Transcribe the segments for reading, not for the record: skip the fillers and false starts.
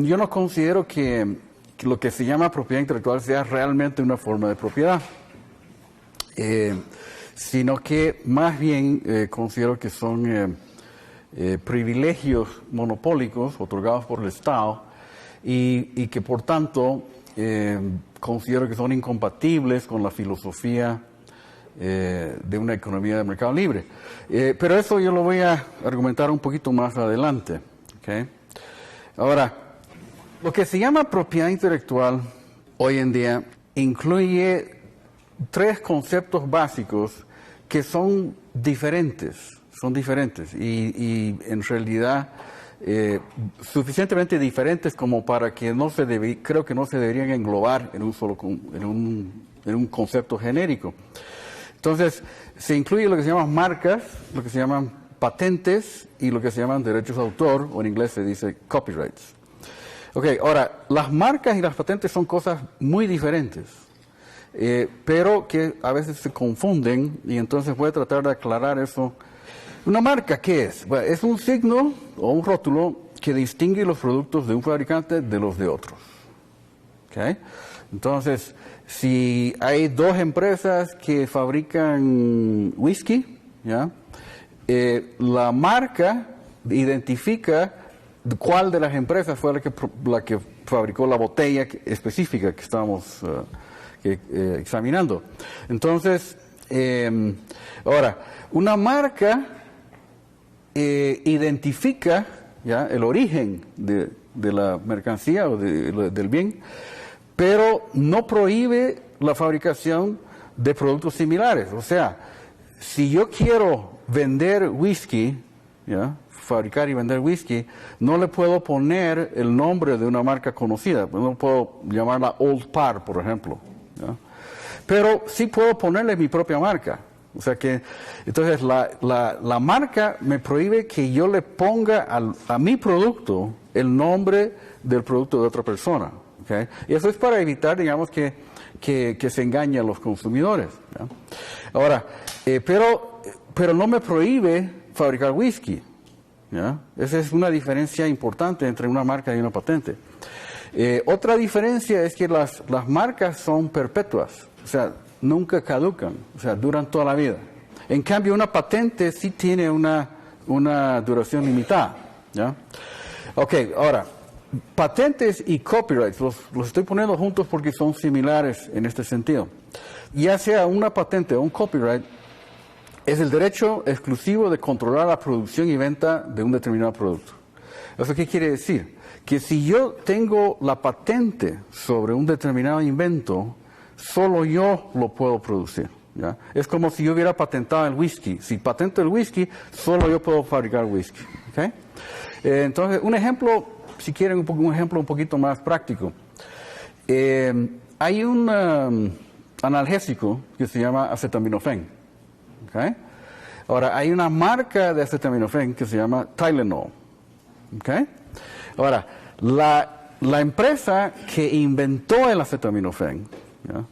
yo no considero que lo que se llama propiedad intelectual sea realmente una forma de propiedad, sino que más bien considero que son privilegios monopólicos otorgados por el Estado y que por tanto considero que son incompatibles con la filosofía de una economía de mercado libre. Pero eso yo lo voy a argumentar un poquito más adelante. ¿Okay? Ahora, lo que se llama propiedad intelectual hoy en día incluye tres conceptos básicos que son diferentes y en realidad suficientemente diferentes como para que creo que no se deberían englobar en un concepto genérico. Entonces, se incluye lo que se llaman marcas, lo que se llaman patentes y lo que se llaman derechos de autor, o en inglés se dice copyrights. Ok, ahora, las marcas y las patentes son cosas muy diferentes, pero que a veces se confunden, y entonces voy a tratar de aclarar eso. ¿Una marca qué es? Bueno, es un signo o un rótulo que distingue los productos de un fabricante de los de otros. ¿Okay? Entonces, si hay dos empresas que fabrican whisky, ¿ya? La marca identifica cuál de las empresas fue la que fabricó la botella específica que estábamos examinando. Entonces, ahora, una marca identifica, ¿ya?, el origen de la mercancía o del bien, pero no prohíbe la fabricación de productos similares. O sea, si yo quiero vender whisky, ¿ya?, fabricar y vender whisky, no le puedo poner el nombre de una marca conocida. No puedo llamarla Old Par, por ejemplo, ¿ya? Pero sí puedo ponerle mi propia marca. O sea que, entonces, la marca me prohíbe que yo le ponga a mi producto el nombre del producto de otra persona. ¿Okay? Y eso es para evitar, digamos, que se engañe a los consumidores, ¿ya? Ahora, pero no me prohíbe fabricar whisky, ¿ya? Esa es una diferencia importante entre una marca y una patente. Otra diferencia es que las marcas son perpetuas, o sea, nunca caducan, o sea, duran toda la vida. En cambio, una patente sí tiene una duración limitada, ¿ya? Ok, ahora, patentes y copyrights, los estoy poniendo juntos porque son similares en este sentido. Ya sea una patente o un copyright, es el derecho exclusivo de controlar la producción y venta de un determinado producto. ¿Eso qué quiere decir? Que si yo tengo la patente sobre un determinado invento, solo yo lo puedo producir, ¿ya? Es como si yo hubiera patentado el whisky. Si patento el whisky, solo yo puedo fabricar whisky. ¿Okay? Entonces, un ejemplo, si quieren un ejemplo un poquito más práctico. Hay un analgésico que se llama acetaminofén. ¿Okay? Ahora, hay una marca de acetaminofén que se llama Tylenol. ¿Okay? Ahora, la empresa que inventó el acetaminofén, ¿ya?,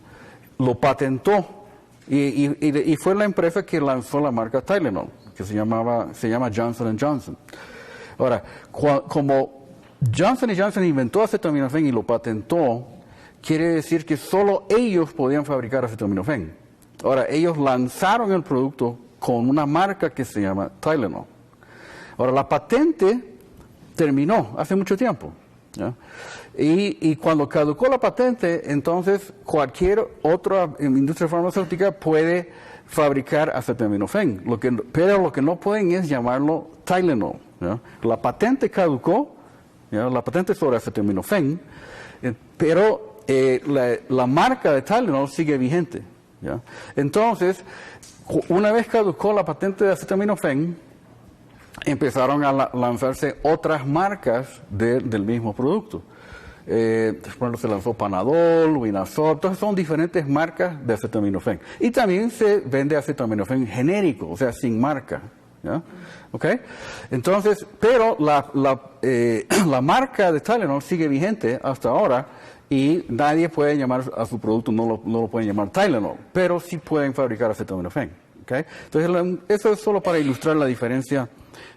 lo patentó y fue la empresa que lanzó la marca Tylenol, que se llama Johnson & Johnson. Ahora, como Johnson & Johnson inventó acetaminofén y lo patentó, quiere decir que solo ellos podían fabricar acetaminofén. Ahora, ellos lanzaron el producto con una marca que se llama Tylenol. Ahora, la patente terminó hace mucho tiempo, ¿ya? Y cuando caducó la patente, entonces cualquier otra industria farmacéutica puede fabricar acetaminofén. Pero lo que no pueden es llamarlo Tylenol, ¿ya? La patente caducó, ¿ya?, la patente sobre acetaminofén, pero la marca de Tylenol sigue vigente, ¿ya? Entonces, una vez caducó la patente de acetaminofén, empezaron a lanzarse otras marcas del mismo producto. Por ejemplo, se lanzó Panadol, Winazol, entonces son diferentes marcas de acetaminofén. Y también se vende acetaminofén genérico, o sea, sin marca, ¿ya? ¿Okay? Entonces, pero la marca de Tylenol sigue vigente hasta ahora y nadie puede llamar a su producto, no lo pueden llamar Tylenol, pero sí pueden fabricar acetaminofén. ¿Okay? Entonces, eso es solo para ilustrar la diferencia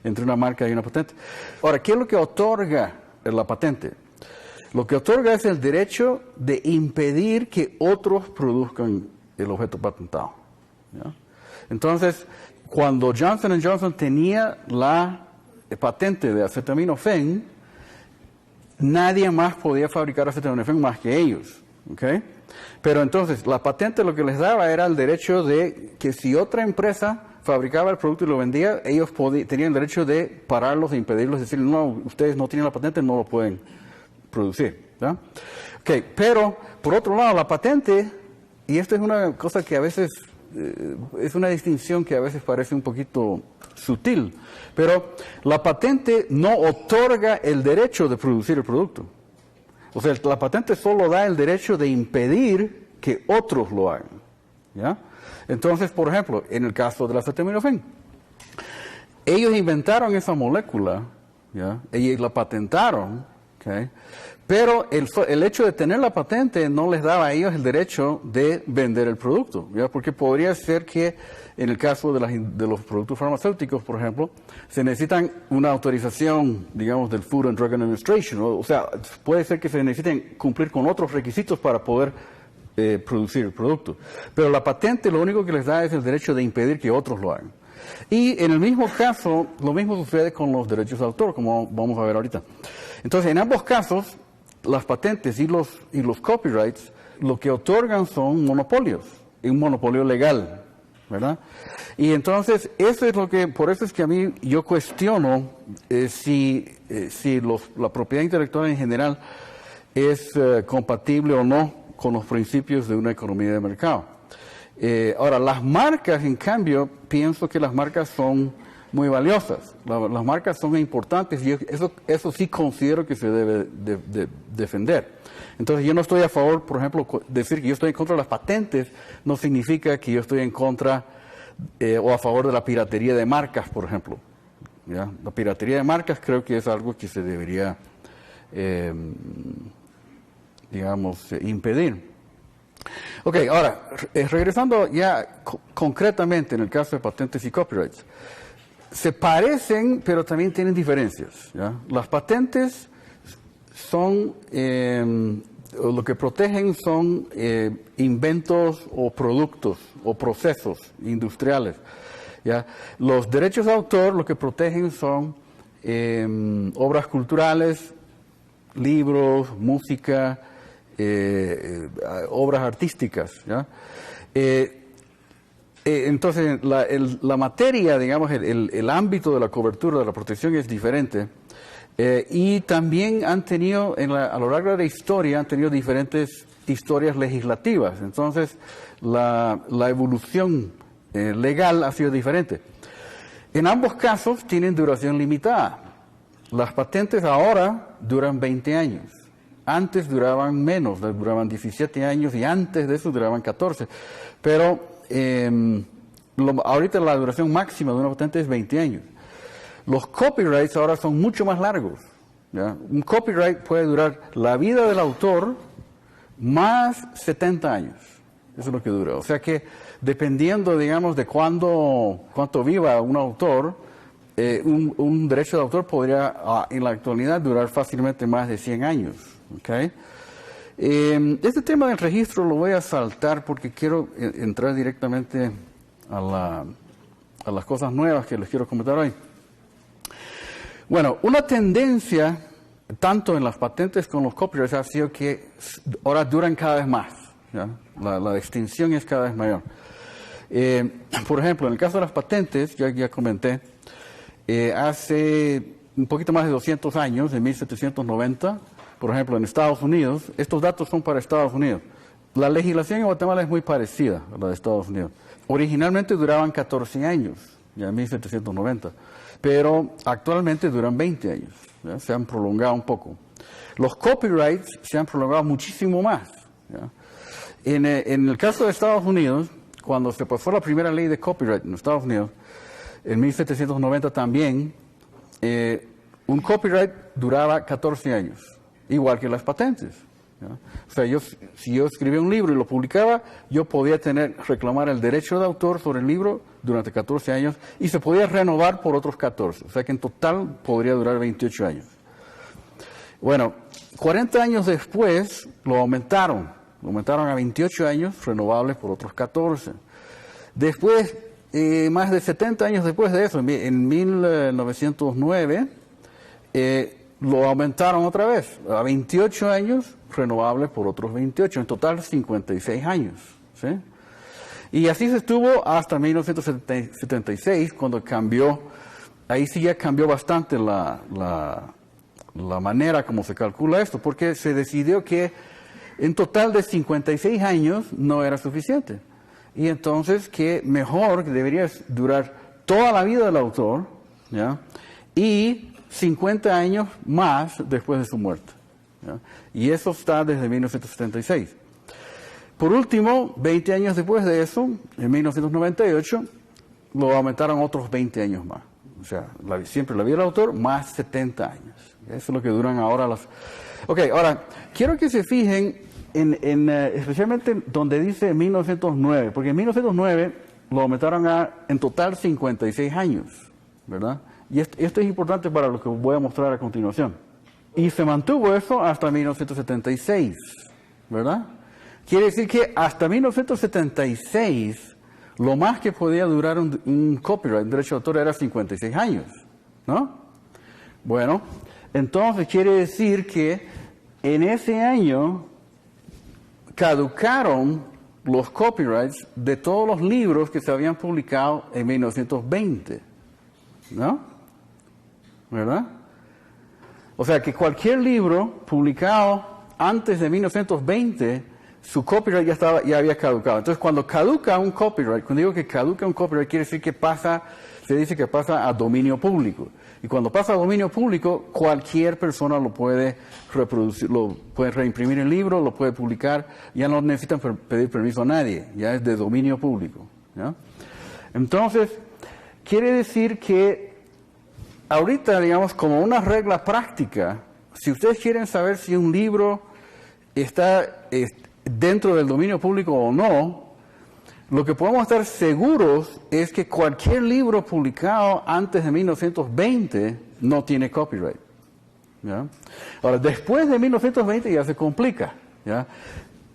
entre una marca y una patente. Ahora, ¿qué es lo que otorga la patente? Lo que otorga es el derecho de impedir que otros produzcan el objeto patentado. ¿Ya? Entonces, cuando Johnson & Johnson tenía la patente de acetaminofén, nadie más podía fabricar acetaminofén más que ellos. ¿Okay? Pero entonces, la patente lo que les daba era el derecho de que si otra empresa fabricaba el producto y lo vendía, ellos tenían el derecho de pararlos e impedirlos, decir, no, ustedes no tienen la patente, no lo pueden producir. ¿Ya? Okay, pero, por otro lado, la patente, y esto es una cosa que a veces, es una distinción que a veces parece un poquito sutil, pero la patente no otorga el derecho de producir el producto. O sea, la patente solo da el derecho de impedir que otros lo hagan. ¿Ya? Entonces, por ejemplo, en el caso del acetaminofén, ellos inventaron esa molécula, ¿ya? Ellos la patentaron, ¿okay? Pero el hecho de tener la patente no les daba a ellos el derecho de vender el producto, ¿ya? Porque podría ser que en el caso de los productos farmacéuticos, por ejemplo, se necesitan una autorización, digamos, del Food and Drug Administration, o sea, puede ser que se necesiten cumplir con otros requisitos para poder producir el producto. Pero la patente lo único que les da es el derecho de impedir que otros lo hagan. Y en el mismo caso, lo mismo sucede con los derechos de autor, como vamos a ver ahorita. Entonces, en ambos casos, las patentes y los copyrights, lo que otorgan son monopolios, y un monopolio legal, ¿verdad? Y entonces, por eso es que a mí yo cuestiono si la propiedad intelectual en general es compatible o no con los principios de una economía de mercado. Ahora, las marcas, en cambio, pienso que las marcas son muy valiosas. Las marcas son importantes y eso sí considero que se debe de defender. Entonces, yo no estoy a favor, por ejemplo, decir que yo estoy en contra de las patentes no significa que yo estoy en contra o a favor de la piratería de marcas, por ejemplo. ¿Ya? La piratería de marcas creo que es algo que se debería impedir. Ok, ahora, regresando ya concretamente en el caso de patentes y copyrights. Se parecen, pero también tienen diferencias. ¿Ya? Las patentes son, lo que protegen son inventos o productos o procesos industriales. ¿Ya? Los derechos de autor lo que protegen son obras culturales, libros, música, obras artísticas. ¿Ya? Entonces, la materia, digamos, el ámbito de la cobertura de la protección es diferente. Y también han tenido, a lo largo de la historia, han tenido diferentes historias legislativas. Entonces, la evolución legal ha sido diferente. En ambos casos tienen duración limitada. Las patentes ahora duran 20 años. Antes duraban menos, duraban 17 años y antes de eso duraban 14. Pero ahorita la duración máxima de una patente es 20 años. Los copyrights ahora son mucho más largos. ¿Ya? Un copyright puede durar la vida del autor más 70 años. Eso es lo que dura. O sea que dependiendo, digamos, de cuánto viva un autor, un derecho de autor podría en la actualidad durar fácilmente más de 100 años. ¿Okay? Este tema del registro lo voy a saltar porque quiero entrar directamente a las cosas nuevas que les quiero comentar hoy. Bueno, una tendencia, tanto en las patentes como en los copyrights, ha sido que ahora duran cada vez más. ¿Ya? La extinción es cada vez mayor. Por ejemplo, en el caso de las patentes, ya comenté, hace un poquito más de 200 años, en 1790, por ejemplo, en Estados Unidos, estos datos son para Estados Unidos. La legislación en Guatemala es muy parecida a la de Estados Unidos. Originalmente duraban 14 años, ya en 1790, pero actualmente duran 20 años, ¿ya? Se han prolongado un poco. Los copyrights se han prolongado muchísimo más. ¿Ya? En el caso de Estados Unidos, cuando se pasó la primera ley de copyright en Estados Unidos, en 1790 también, un copyright duraba 14 años. Igual que las patentes. ¿Ya? O sea, si yo escribía un libro y lo publicaba, yo podía reclamar el derecho de autor sobre el libro durante 14 años y se podía renovar por otros 14. O sea que en total podría durar 28 años. Bueno, 40 años después lo aumentaron a 28 años, renovables por otros 14. Después, más de 70 años después de eso, en 1909, lo aumentaron otra vez a 28 años, renovables por otros 28, en total 56 años. ¿Sí? Y así se estuvo hasta 1976, cuando cambió, ahí sí ya cambió bastante la manera como se calcula esto, porque se decidió que en total de 56 años no era suficiente. Y entonces que mejor, que debería durar toda la vida del autor, ¿ya? Y 50 años más después de su muerte, ¿ya? Y eso está desde 1976. Por último, 20 años después de eso, en 1998, lo aumentaron otros 20 años más. O sea, siempre la vida del autor más 70 años. Eso es lo que duran ahora las... Ok, ahora, quiero que se fijen especialmente donde dice 1909, porque en 1909 lo aumentaron en total 56 años, ¿verdad? Y esto es importante para lo que voy a mostrar a continuación. Y se mantuvo eso hasta 1976, ¿verdad? Quiere decir que hasta 1976, lo más que podía durar un copyright, un derecho de autor, era 56 años, ¿no? Bueno, entonces quiere decir que en ese año caducaron los copyrights de todos los libros que se habían publicado en 1920, ¿no? ¿Verdad? O sea que cualquier libro publicado antes de 1920, su copyright ya había caducado. Entonces, cuando caduca un copyright, cuando digo que caduca un copyright, quiere decir que se dice que pasa a dominio público. Y cuando pasa a dominio público, cualquier persona lo puede reproducir, lo puede reimprimir el libro, lo puede publicar, ya no necesitan pedir permiso a nadie, ya es de dominio público, ¿ya? Entonces, quiere decir que ahorita, digamos, como una regla práctica, si ustedes quieren saber si un libro está dentro del dominio público o no, lo que podemos estar seguros es que cualquier libro publicado antes de 1920 no tiene copyright, ¿ya? Ahora, después de 1920 ya se complica, ¿ya?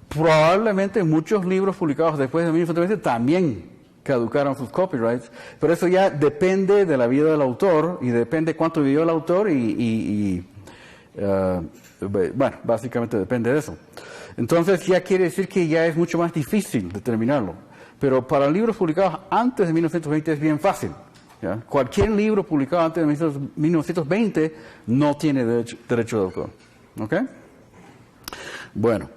Probablemente muchos libros publicados después de 1920 también caducaron sus copyrights, pero eso ya depende de la vida del autor y depende cuánto vivió el autor bueno, básicamente depende de eso. Entonces ya quiere decir que ya es mucho más difícil determinarlo. Pero para libros publicados antes de 1920 es bien fácil, ¿ya? Cualquier libro publicado antes de 1920 no tiene derecho de autor. ¿Ok? Bueno.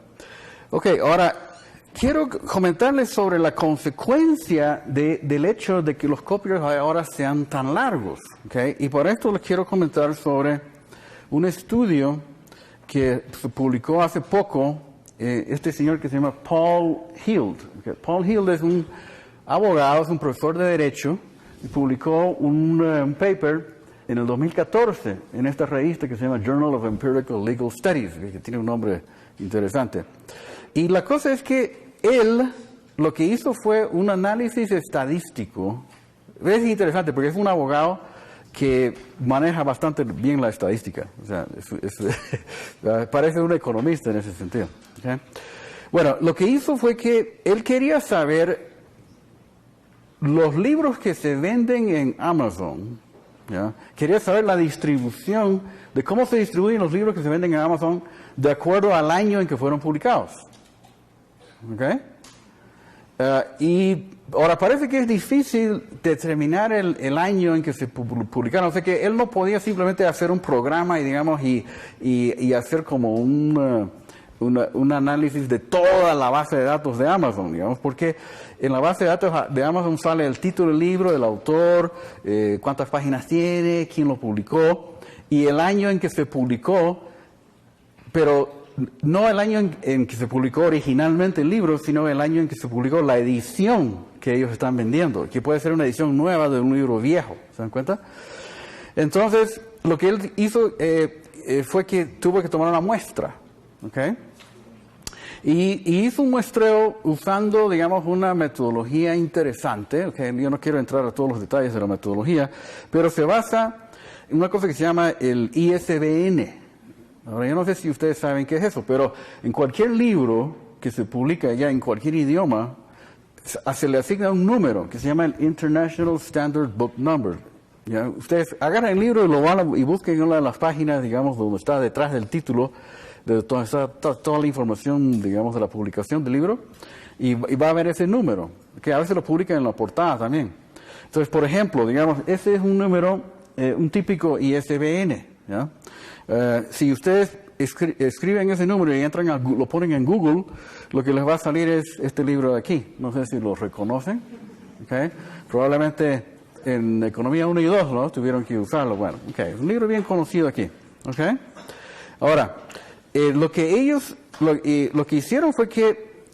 Ok, ahora quiero comentarles sobre la consecuencia del hecho de que los copyrights ahora sean tan largos. ¿Ok? Y por esto les quiero comentar sobre un estudio que se publicó hace poco. Este señor que se llama Paul Hild. Okay. Paul Hild es un abogado, es un profesor de Derecho, y publicó un paper en el 2014 en esta revista que se llama Journal of Empirical Legal Studies, que tiene un nombre interesante. Y la cosa es que él lo que hizo fue un análisis estadístico. Es interesante porque es un abogado que maneja bastante bien la estadística. O sea, parece un economista en ese sentido. ¿Okay? Bueno, lo que hizo fue que él quería saber los libros que se venden en Amazon, ¿ya? Quería saber la distribución de cómo se distribuyen los libros que se venden en Amazon de acuerdo al año en que fueron publicados. ¿Okay? Y ahora parece que es difícil determinar el año en que se publicaron. O sea que él no podía simplemente hacer un programa y digamos y hacer como un análisis de toda la base de datos de Amazon, digamos, porque en la base de datos de Amazon sale el título del libro, el autor, cuántas páginas tiene, quién lo publicó y el año en que se publicó, pero no el año en que se publicó originalmente el libro, sino el año en que se publicó la edición que ellos están vendiendo, que puede ser una edición nueva de un libro viejo, ¿se dan cuenta? Entonces, lo que él hizo fue que tuvo que tomar una muestra, ¿ok? Y hizo un muestreo usando, digamos, una metodología interesante, ¿ok? Yo no quiero entrar a todos los detalles de la metodología, pero se basa en una cosa que se llama el ISBN. Ahora, yo no sé si ustedes saben qué es eso, pero en cualquier libro que se publica ya en cualquier idioma, se le asigna un número que se llama el International Standard Book Number. ¿Ya? Ustedes agarran el libro y lo van y busquen en una de las páginas, digamos, donde está detrás del título, de toda la información, digamos, de la publicación del libro, y va a haber ese número, que a veces lo publican en la portada también. Entonces, por ejemplo, digamos, ese es un número, un típico ISBN. ¿Ya? Si ustedes escriben ese número y entran lo ponen en Google, lo que les va a salir es este libro de aquí. No sé si lo reconocen. ¿Okay? Probablemente en Economía 1 y 2, ¿no? Tuvieron que usarlo. Bueno, okay. Es un libro bien conocido aquí. ¿Okay? Ahora, lo que hicieron fue que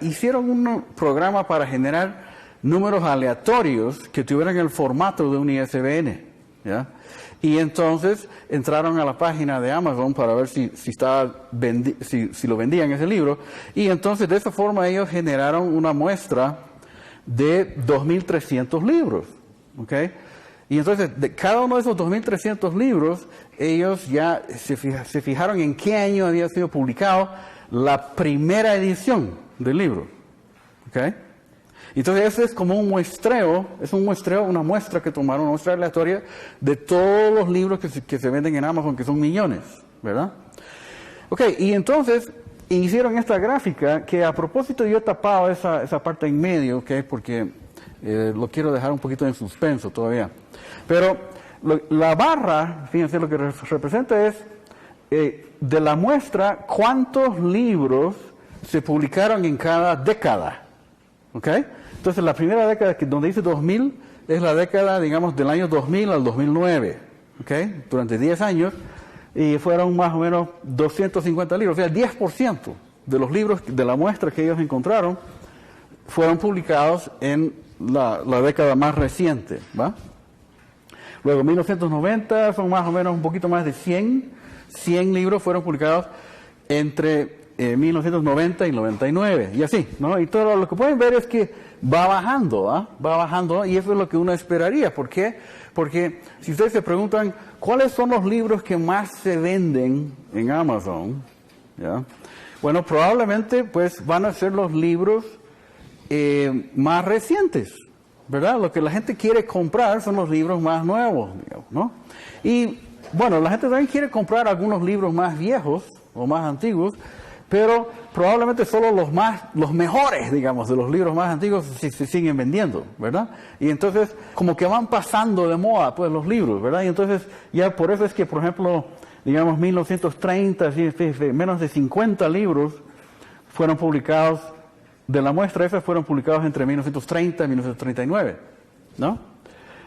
hicieron un programa para generar números aleatorios que tuvieran el formato de un ISBN. ¿Ya? Y entonces entraron a la página de Amazon para ver si lo vendían ese libro. Y entonces de esa forma ellos generaron una muestra de 2.300 libros. ¿Okay? Y entonces de cada uno de esos 2.300 libros, ellos ya se fijaron en qué año había sido publicado la primera edición del libro. ¿Okay? Entonces eso es como un muestreo, una muestra que tomaron, una muestra aleatoria de todos los libros que se venden en Amazon, que son millones, ¿verdad? Ok, y entonces hicieron esta gráfica, que a propósito yo he tapado esa parte en medio, ¿ok? Porque lo quiero dejar un poquito en suspenso todavía. Pero la barra, fíjense, lo que representa es, de la muestra, cuántos libros se publicaron en cada década, ¿ok? Entonces, la primera década, donde dice 2000, es la década, digamos, del año 2000 al 2009, ¿ok? Durante 10 años, y fueron más o menos 250 libros. O sea, el 10% de los libros de la muestra que ellos encontraron fueron publicados en la década más reciente, ¿va? Luego, 1990, son más o menos un poquito más de 100 libros fueron publicados entre 1990 y 99, y así, ¿no? Y todo lo que pueden ver es que va bajando, va bajando, y eso es lo que uno esperaría. ¿Por qué? Porque si ustedes se preguntan cuáles son los libros que más se venden en Amazon, ¿ya? Bueno, probablemente pues van a ser los libros más recientes, ¿verdad? Lo que la gente quiere comprar son los libros más nuevos, digamos, ¿no? Y bueno, la gente también quiere comprar algunos libros más viejos o más antiguos, pero probablemente solo los mejores, digamos, de los libros más antiguos se siguen vendiendo, ¿verdad? Y entonces, como que van pasando de moda, pues, los libros, ¿verdad? Y entonces, ya por eso es que, por ejemplo, digamos, 1930, menos de 50 libros fueron publicados, de la muestra esa fueron publicados entre 1930 y 1939, ¿no?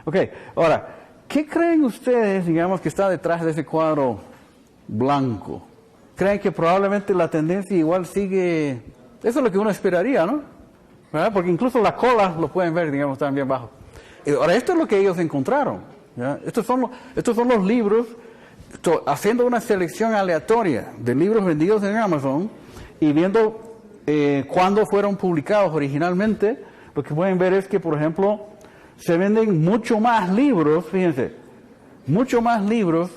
Ok, ahora, ¿qué creen ustedes, digamos, que está detrás de ese cuadro blanco? ¿Creen que probablemente la tendencia igual sigue? Eso es lo que uno esperaría, ¿no? ¿Verdad? Porque incluso la cola lo pueden ver, digamos, también bajo. Ahora, esto es lo que ellos encontraron, ¿ya? Estos son los libros, haciendo una selección aleatoria de libros vendidos en Amazon y viendo cuándo fueron publicados originalmente. Lo que pueden ver es que, por ejemplo, se venden mucho más libros, fíjense, mucho más libros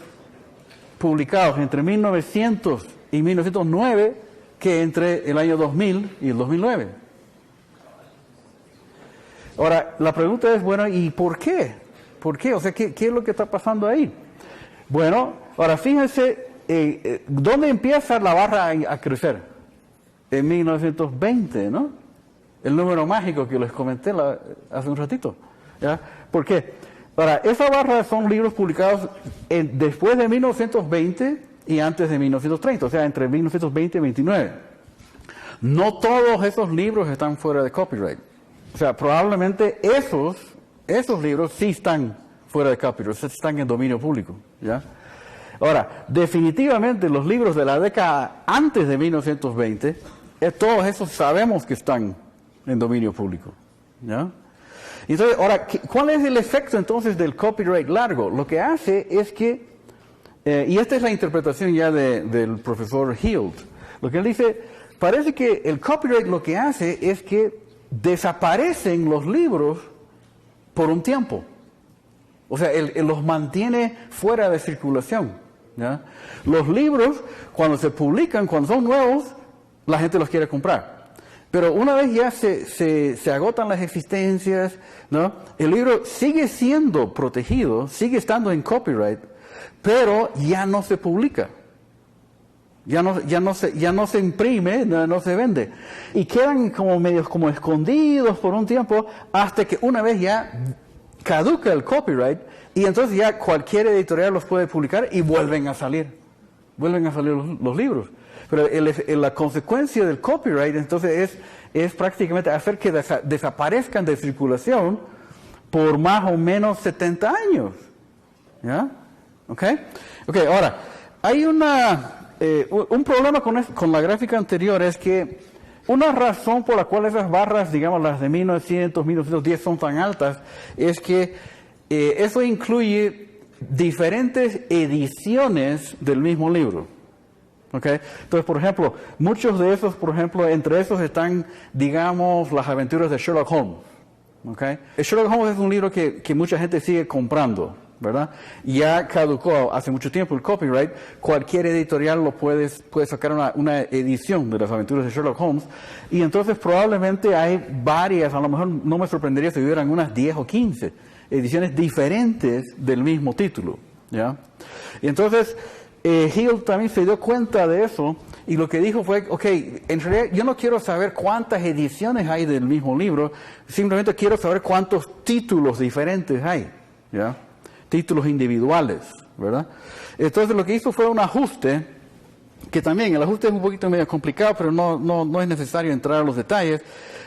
publicados entre 1900 y 1909 que entre el año 2000 y el 2009. Ahora, la pregunta es, bueno, ¿y por qué? ¿Por qué? O sea, ¿qué es lo que está pasando ahí? Bueno, ahora fíjense, ¿dónde empieza la barra a crecer? En 1920, ¿no? El número mágico que les comenté hace un ratito, ¿ya? ¿Por qué? Ahora, esa barra son libros publicados después de 1920 y antes de 1930, o sea, entre 1920 y 1929. No todos esos libros están fuera de copyright. O sea, probablemente esos libros sí están fuera de copyright, están en dominio público, ¿ya? Ahora, definitivamente los libros de la década antes de 1920, todos esos sabemos que están en dominio público, ¿ya? Entonces, ahora, ¿cuál es el efecto entonces del copyright largo? Lo que hace es que, y esta es la interpretación ya del profesor Hield, lo que él dice, parece que el copyright lo que hace es que desaparecen los libros por un tiempo. O sea, él los mantiene fuera de circulación, ¿ya? Los libros, cuando se publican, cuando son nuevos, la gente los quiere comprar. Pero una vez ya se agotan las existencias, ¿no? El libro sigue siendo protegido, sigue estando en copyright, pero ya no se publica. Ya no se imprime, no se vende. Y quedan como medios como escondidos por un tiempo hasta que una vez ya caduca el copyright y entonces ya cualquier editorial los puede publicar y vuelven a salir. Vuelven a salir los libros. Pero la consecuencia del copyright entonces es prácticamente hacer que desaparezcan de circulación por más o menos 70 años. ¿Ya? ¿Ok? Ok, ahora, hay un problema con la gráfica anterior es que una razón por la cual esas barras, digamos las de 1900, 1910 son tan altas, es que eso incluye diferentes ediciones del mismo libro. ¿Okay? Entonces, por ejemplo, muchos de esos, por ejemplo, entre esos están, digamos, las aventuras de Sherlock Holmes. ¿Okay? Sherlock Holmes es un libro que mucha gente sigue comprando, ¿verdad? Ya caducó hace mucho tiempo el copyright. Cualquier editorial puede sacar una edición de las aventuras de Sherlock Holmes. Y entonces probablemente hay varias, a lo mejor no me sorprendería si hubieran unas 10 o 15 ediciones diferentes del mismo título, ¿ya? Y entonces Hill también se dio cuenta de eso y lo que dijo fue, ok, en realidad yo no quiero saber cuántas ediciones hay del mismo libro, simplemente quiero saber cuántos títulos diferentes hay, ¿ya? Títulos individuales, ¿verdad? Entonces lo que hizo fue un ajuste, que también el ajuste es un poquito medio complicado, pero no es necesario entrar a los detalles,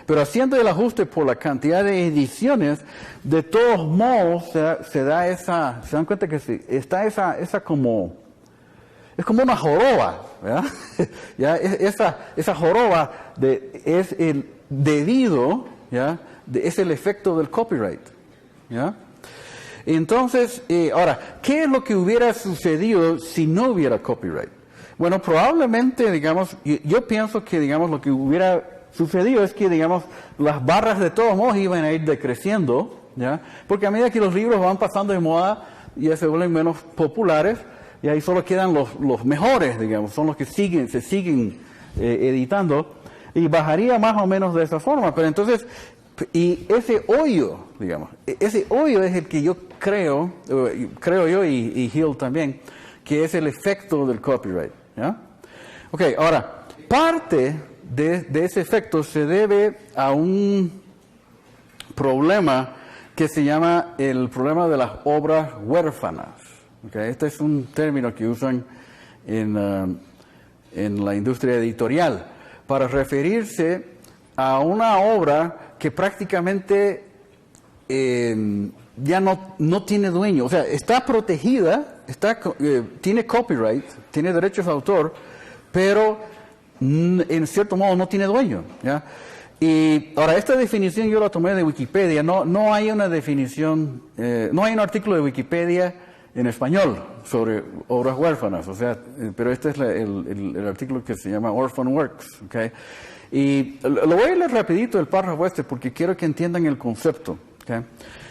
pero haciendo el ajuste por la cantidad de ediciones, de todos modos se dan cuenta que está esa como... Es como una joroba, ¿verdad? ¿Ya? Esa joroba es el debido, ¿ya? Es el efecto del copyright, ¿ya? Entonces, ahora, ¿qué es lo que hubiera sucedido si no hubiera copyright? Bueno, probablemente, digamos, yo pienso que, digamos, lo que hubiera sucedido es que, digamos, las barras de todos modos iban a ir decreciendo, ¿ya? Porque a medida que los libros van pasando de moda, ya se vuelven menos populares, y ahí solo quedan los mejores, digamos, son los que se siguen editando, y bajaría más o menos de esa forma. Pero entonces, y ese hoyo, digamos, ese hoyo es el que yo creo yo y Hill también, que es el efecto del copyright, ¿ya? Ok, ahora, parte de ese efecto se debe a un problema que se llama el problema de las obras huérfanas. Okay, este es un término que usan en la industria editorial para referirse a una obra que prácticamente ya no tiene dueño. O sea, está protegida, tiene copyright, tiene derechos de autor, pero en cierto modo no tiene dueño, ¿ya? Y ahora, esta definición yo la tomé de Wikipedia. No hay una definición, no hay un artículo de Wikipedia en español sobre obras huérfanas, o sea, pero este es el artículo que se llama Orphan Works, ¿okay? Y lo voy a leer rapidito el párrafo este porque quiero que entiendan el concepto, ¿okay?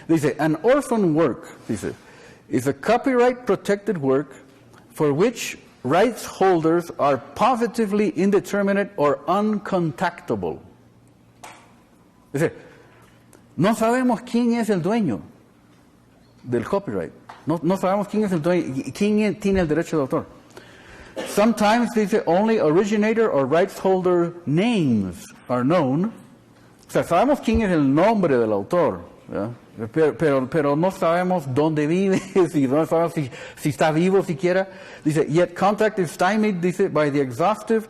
Dice, an orphan work, dice, is a copyright protected work for which rights holders are positively indeterminate or uncontactable. Es decir, no sabemos quién es el dueño del copyright. No sabemos quién es el dueño, quién tiene el derecho de autor. Sometimes dice only originator or rights holder names are known. O sea, sabemos quién es el nombre del autor, ¿verdad? Pero no sabemos dónde vive, no sabemos si está vivo siquiera. Dice, yet contact is stymied, dice, by the exhaustive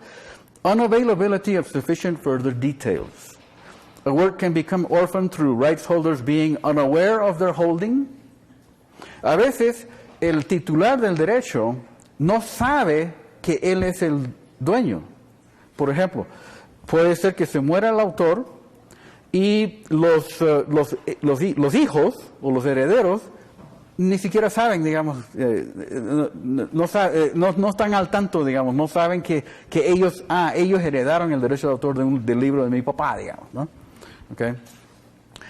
unavailability of sufficient further details. A work can become orphan through rights holders being unaware of their holding. A veces el titular del derecho no sabe que él es el dueño. Por ejemplo, puede ser que se muera el autor y los hijos o los herederos ni siquiera saben, digamos, no están al tanto, digamos, no saben que ellos heredaron el derecho de autor del libro de mi papá, digamos, ¿no? Okay.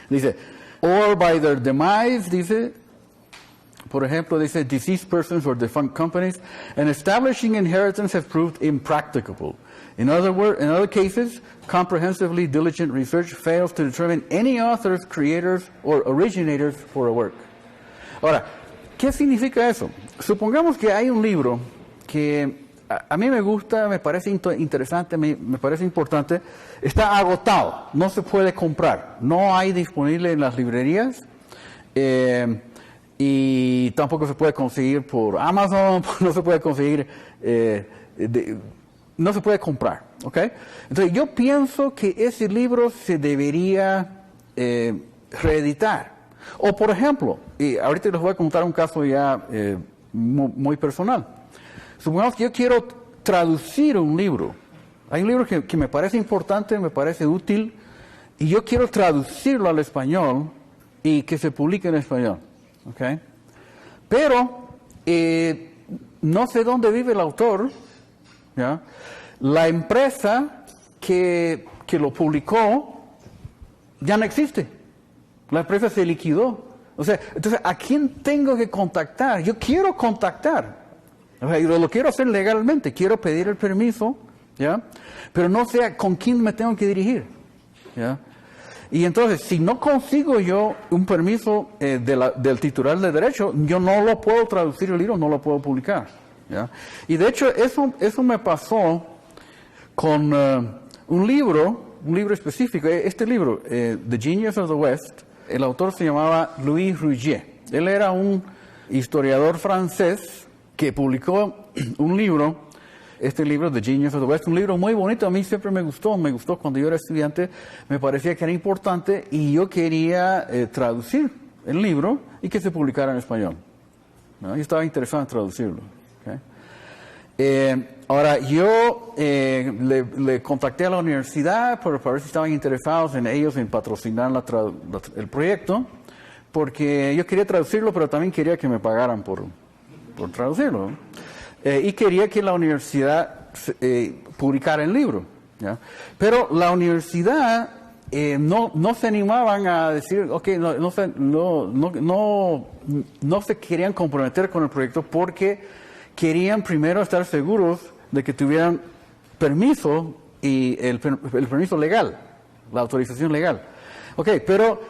Dice, or by their demise, dice, Por ejemplo, dice, deceased persons or defunct companies, and establishing inheritance has proved impracticable. In other cases, comprehensively diligent research fails to determine any authors, creators, or originators for a work. Ahora, ¿qué significa eso? Supongamos que hay un libro que a mí me gusta, me parece interesante, me parece importante, está agotado, no se puede comprar, no hay disponible en las librerías, y tampoco se puede conseguir por Amazon, no se puede conseguir, no se puede comprar, ¿ok? Entonces yo pienso que ese libro se debería reeditar. O por ejemplo, y ahorita les voy a contar un caso ya muy personal. Supongamos que yo quiero traducir un libro. Hay un libro que me parece importante, me parece útil, y yo quiero traducirlo al español y que se publique en español. ¿Okay? Pero no sé dónde vive el autor, ¿ya? La empresa que lo publicó ya no existe. La empresa se liquidó. O sea, entonces, ¿a quién tengo que contactar? Yo quiero contactar. O sea, yo lo quiero hacer legalmente, quiero pedir el permiso, ¿ya? Pero no sé con quién me tengo que dirigir, ¿ya? Y entonces, si no consigo yo un permiso del titular de derecho, yo no lo puedo traducir el libro, no lo puedo publicar, ¿ya? Y de hecho, eso me pasó con un libro específico. Este libro, The Genius of the West, el autor se llamaba Louis Rougier. Él era un historiador francés que publicó un libro, este libro, The Genius of the West, un libro muy bonito. A mí siempre me gustó cuando yo era estudiante, me parecía que era importante y yo quería traducir el libro y que se publicara en español, ¿no? Yo estaba interesado en traducirlo. ¿Okay? Ahora, yo le contacté a la universidad para ver si estaban interesados en ellos en patrocinar el proyecto, porque yo quería traducirlo, pero también quería que me pagaran por traducirlo, ¿no? Y quería que la universidad publicara el libro, ¿ya? Pero la universidad no se animaban a decir, okay, no se querían comprometer con el proyecto porque querían primero estar seguros de que tuvieran permiso y el permiso legal, la autorización legal. Okay, pero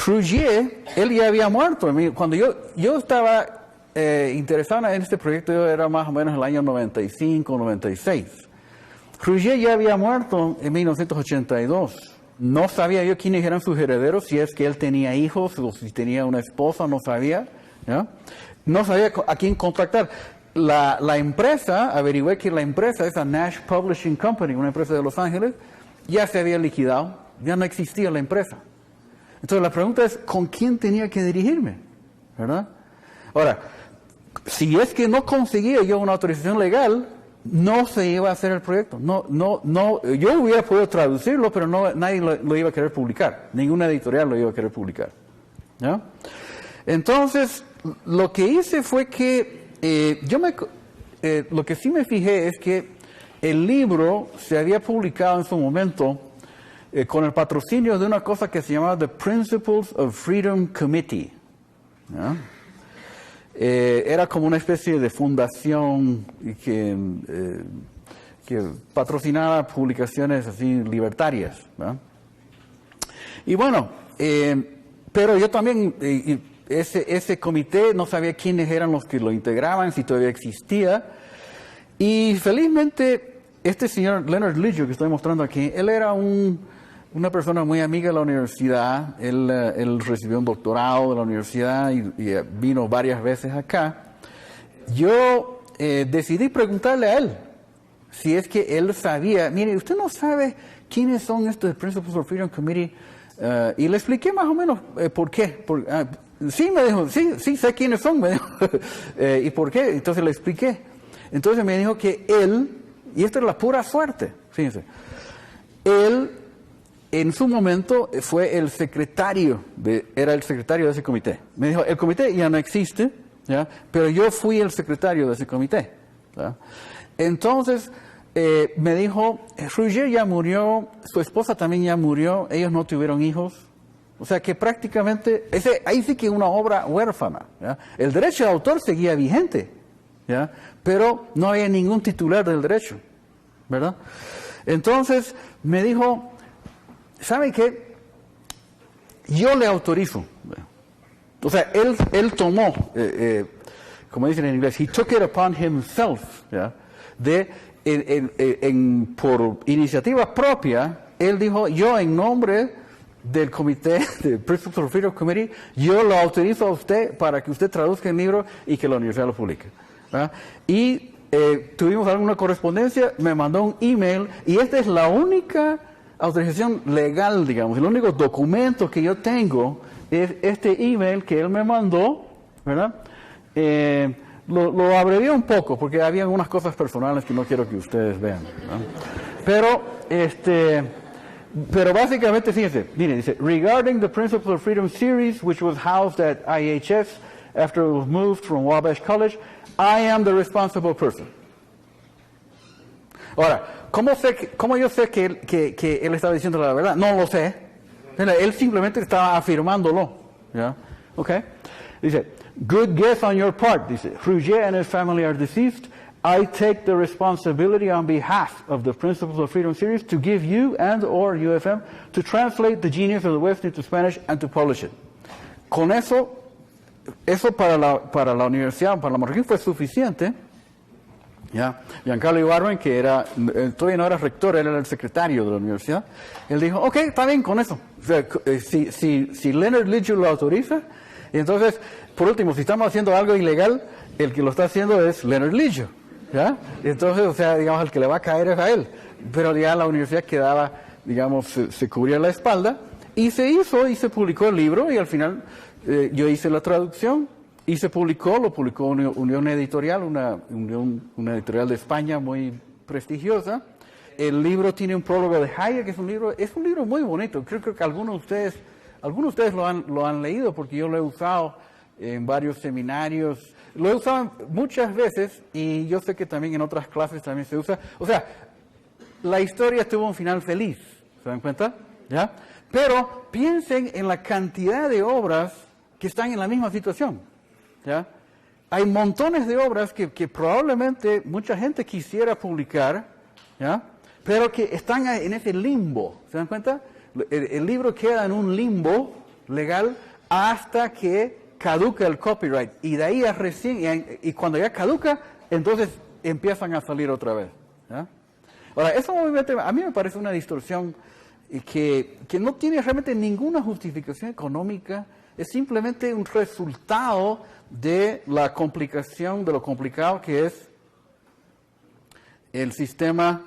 Rougier, él ya había muerto. Cuando yo estaba interesado en este proyecto, yo era más o menos el año 95, 96. Rougier ya había muerto en 1982. No sabía yo quiénes eran sus herederos, si es que él tenía hijos o si tenía una esposa, no sabía, ¿ya? No sabía a quién contactar. La empresa, averigüé que la empresa, esa Nash Publishing Company, una empresa de Los Ángeles, ya se había liquidado, ya no existía la empresa. Entonces la pregunta es, ¿con quién tenía que dirigirme? ¿Verdad? Ahora, si es que no conseguía yo una autorización legal, no se iba a hacer el proyecto. Yo hubiera podido traducirlo, pero nadie lo iba a querer publicar. Ninguna editorial lo iba a querer publicar, ¿ya? Entonces, lo que hice fue que lo que sí me fijé es que el libro se había publicado en su momento con el patrocinio de una cosa que se llamaba The Principles of Freedom Committee, ¿ya? Era como una especie de fundación que patrocinaba publicaciones así libertarias, ¿no? Y bueno, pero yo también, ese comité, no sabía quiénes eran los que lo integraban, si todavía existía. Y felizmente, este señor Leonard Liggio que estoy mostrando aquí, él era una persona muy amiga de la universidad. Él recibió un doctorado de la universidad y vino varias veces acá. Yo decidí preguntarle a él si es que él sabía. Mire, ¿usted no sabe quiénes son estos Principles of Freedom Committee? Y le expliqué más o menos por qué. Sí, me dijo, sí, sé quiénes son, me dijo. ¿Y por qué? Entonces le expliqué. Entonces me dijo que él, y esto es la pura suerte, fíjense, él en su momento fue el secretario era el secretario de ese comité. Me dijo, el comité ya no existe, ¿ya? Pero yo fui el secretario de ese comité, ¿ya? Entonces, me dijo, Rougier ya murió, su esposa también ya murió, ellos no tuvieron hijos, O sea que prácticamente, ahí sí que es una obra huérfana. ¿Ya? El derecho de autor seguía vigente, ¿ya? Pero no había ningún titular del derecho, ¿verdad? Entonces me dijo, ¿sabe qué? Yo le autorizo. O sea, él tomó, como dicen en inglés, he took it upon himself, ¿ya? Por iniciativa propia, él dijo, yo en nombre del comité, del Principles of Freedom Committee, yo lo autorizo a usted para que usted traduzca el libro y que la universidad lo publique. ¿Verdad? Y tuvimos alguna correspondencia, me mandó un email, y esta es la única autorización legal, digamos, el único documento que yo tengo es este email que él me mandó, ¿verdad? Lo abrevié un poco porque había algunas cosas personales que no quiero que ustedes vean, ¿verdad? Pero básicamente, fíjense, miren, dice, regarding the Principles of Freedom series, which was housed at IHS after it was moved from Wabash College, I am the responsible person. Ahora, ¿cómo yo sé que él estaba diciendo la verdad? No lo sé. Él simplemente estaba afirmándolo. ¿Ya? ¿Ok? Dice, good guess on your part. Dice, Frugier and his family are deceased. I take the responsibility on behalf of the Principles of Freedom series to give you and or UFM to translate The Genius of the West into Spanish and to publish it. Con eso para la universidad, para la Marroquín fue suficiente. ¿Ya? Giancarlo Ibarwen, que todavía no era rector, él era el secretario de la universidad, él dijo, ok, está bien con eso. O sea, si Leonard Liggio lo autoriza, y entonces, por último, si estamos haciendo algo ilegal, el que lo está haciendo es Leonard Liggio. ¿Ya? Y entonces, o sea, digamos, el que le va a caer es a él. Pero ya la universidad quedaba, digamos, se cubría la espalda, y se hizo y se publicó el libro, y al final yo hice la traducción, y se publicó, lo publicó una Unión Editorial, una editorial de España muy prestigiosa. El libro tiene un prólogo de Hayek, que es un libro muy bonito. Creo que algunos de ustedes lo han leído, porque yo lo he usado en varios seminarios. Lo he usado muchas veces, y yo sé que también en otras clases también se usa. O sea, la historia tuvo un final feliz, ¿se dan cuenta? ¿Ya? Pero piensen en la cantidad de obras que están en la misma situación. ¿Ya? Hay montones de obras que probablemente mucha gente quisiera publicar, ¿ya? Pero que están en ese limbo. ¿Se dan cuenta? El libro queda en un limbo legal hasta que caduca el copyright. Y de ahí y cuando ya caduca, entonces empiezan a salir otra vez. ¿Ya? Ahora, eso obviamente a mí me parece una distorsión que no tiene realmente ninguna justificación económica. Es simplemente un resultado de la complicación, de lo complicado que es el sistema